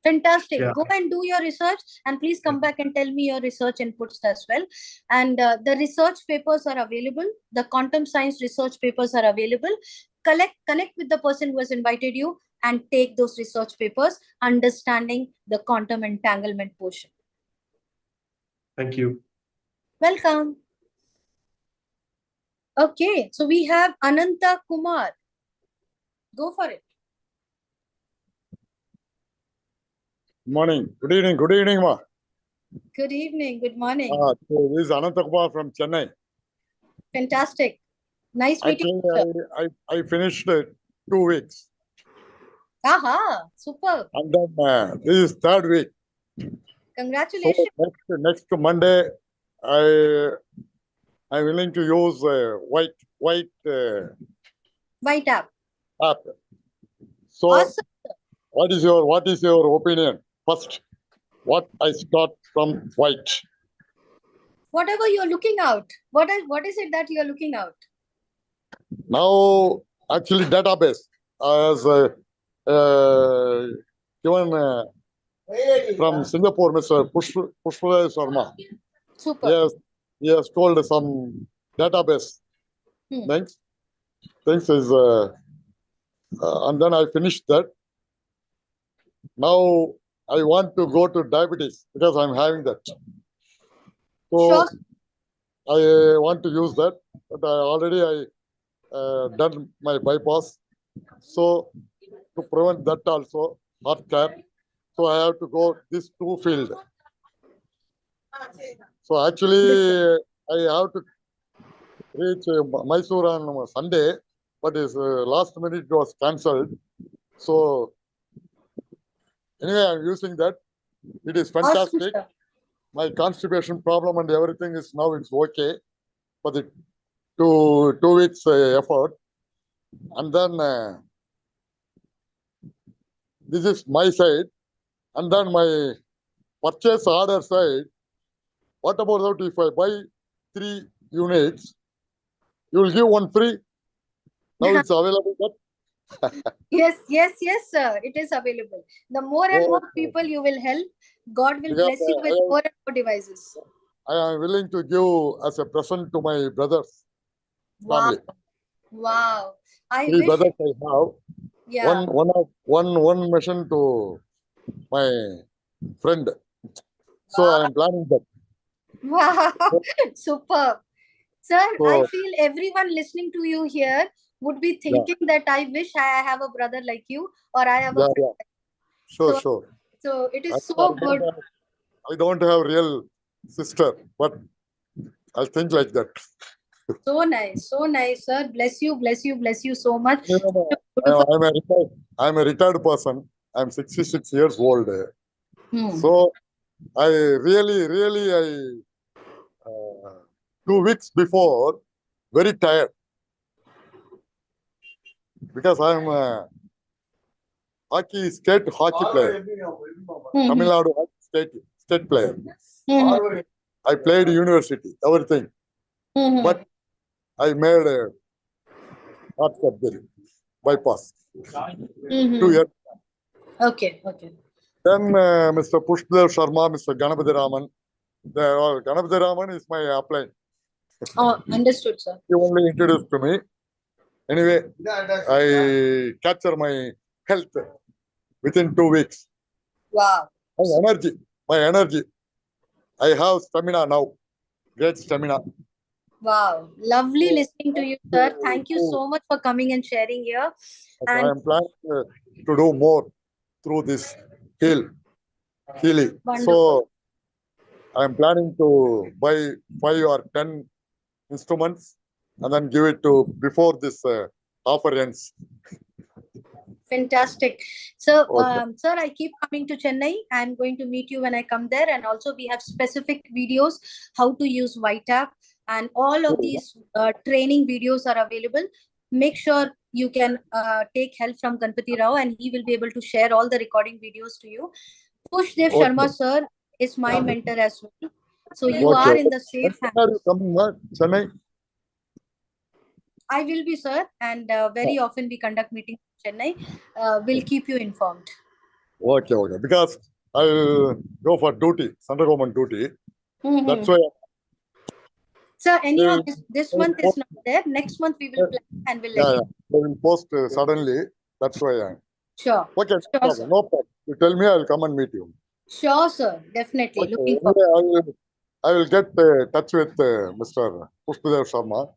Fantastic. Yeah. Go and do your research and please come back and tell me your research inputs as well. And the research papers are available. The quantum science research papers are available. Connect with the person who has invited you and take those research papers, understanding the quantum entanglement portion. Thank you. Welcome. Okay, so we have Ananta Kumar. Go for it. Morning. Good evening, ma. Good evening. Good morning. So this is Ananta Kumar from Chennai. Fantastic. Nice meeting you. I finished 2 weeks. Aha, super. And then this is 3rd week. Congratulations. So next Monday, I'm willing to use white app. So awesome. What is your opinion? First, what I start from white? Whatever you're looking out. What is it that you're looking out? Now, actually, database as given from Singapore, Mr. Pushpa Sharma. Super. He has told some database Things is, and then I finished that. Now I want to go to diabetes because I'm having that. So I want to use that, but I done my bypass. So to prevent that also, heart care. So I have to go this two field. So actually, I have to reach Mysore on Sunday, but his last minute was cancelled. So anyway, I'm using that. It is fantastic. My constipation problem and everything is now it's okay for the two weeks effort. And then this is my side. And then my purchase order side. What about that if I buy 3 units, you will give one free? Now it's available. Yes, sir. It is available. The more and more people you will help, God will bless you with more and more devices. I am willing to give as a present to my brothers. Wow. Family. Wow. I 3 wish. brothers I have. Yeah. One mission to my friend. So I am planning that. Wow. Superb. Sir, So, I feel everyone listening to you here would be thinking that I wish I have a brother like you, or I have a friend. Yeah. Sure. So it is so good. I don't have real sister, but I think like that. So nice, sir. Bless you so much. I'm a retired person. I'm 66 years old. So I really, 2 weeks before, very tired because I'm a state hockey player. Tamil Nadu state player. I played university, everything. But I made a heart surgery, bypass. 2 years. Okay. Then Mr. Pushdev Sharma, Mr. Ganapati Raman, Ganapati Raman is my upline. Oh, understood, sir. He only introduced to me. Anyway, I capture my health within 2 weeks. Wow. My energy. I have stamina now. Great stamina. Wow. Lovely listening to you, sir. Thank you so much for coming and sharing here. I am planning to do more through this Healy. Wonderful. So I am planning to buy 5 or 10 instruments and then give it to before this offer ends. Fantastic. So, sir, I keep coming to Chennai. I'm going to meet you when I come there. And also we have specific videos, how to use YTAP, and all of these training videos are available. Make sure you can take help from Ganpati Rao and he will be able to share all the recording videos to you. Pushdev Sharma, sir, is my mentor as well. So you are in the safe hands. When are you coming back, Chennai? I will be, sir, and very often we conduct meetings in Chennai. We'll keep you informed. Okay. Because I will go for duty, central government duty. That's why. Sir, anyhow, this month is not there. Next month we will plan and we'll let you. They will post suddenly. That's why. Sure. Okay, no problem. You tell me, I will come and meet you. Sure, sir. Definitely. Okay. Looking forward. I will get touch with Mr. Pushdev Sharma.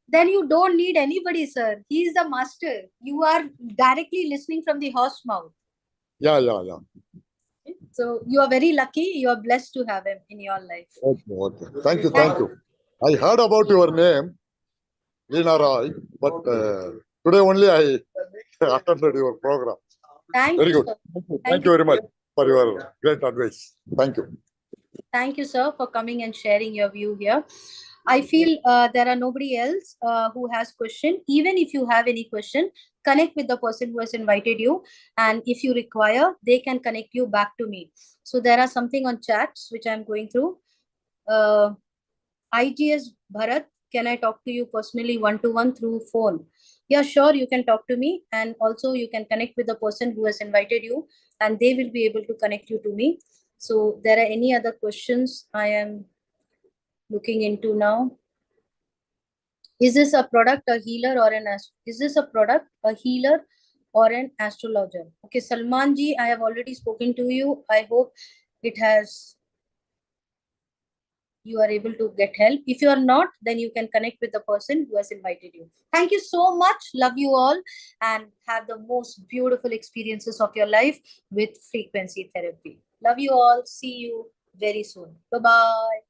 Then you don't need anybody, sir. He is the master. You are directly listening from the horse mouth. Yeah. So you are very lucky. You are blessed to have him in your life. Okay. Thank you. I heard about your name, Leena Roy, but today only I attended your program. Very good. Thank you very much for your great advice. Thank you. Thank you, sir, for coming and sharing your view here. I feel there are nobody else who has question. Even if you have any question, connect with the person who has invited you. And if you require, they can connect you back to me. So there are something on chats, which I'm going through. IGS Bharat, can I talk to you personally one-to-one through phone? Yeah, sure, you can talk to me. And also you can connect with the person who has invited you and they will be able to connect you to me. So there are any other questions I am looking into now? Is this a product, a healer, or is this a product, a healer, or an astrologer? Okay, Salman ji, I have already spoken to you. I hope you are able to get help. If you are not, then you can connect with the person who has invited you. Thank you so much. Love you all, and have the most beautiful experiences of your life with frequency therapy. Love you all. See you very soon. Bye-bye.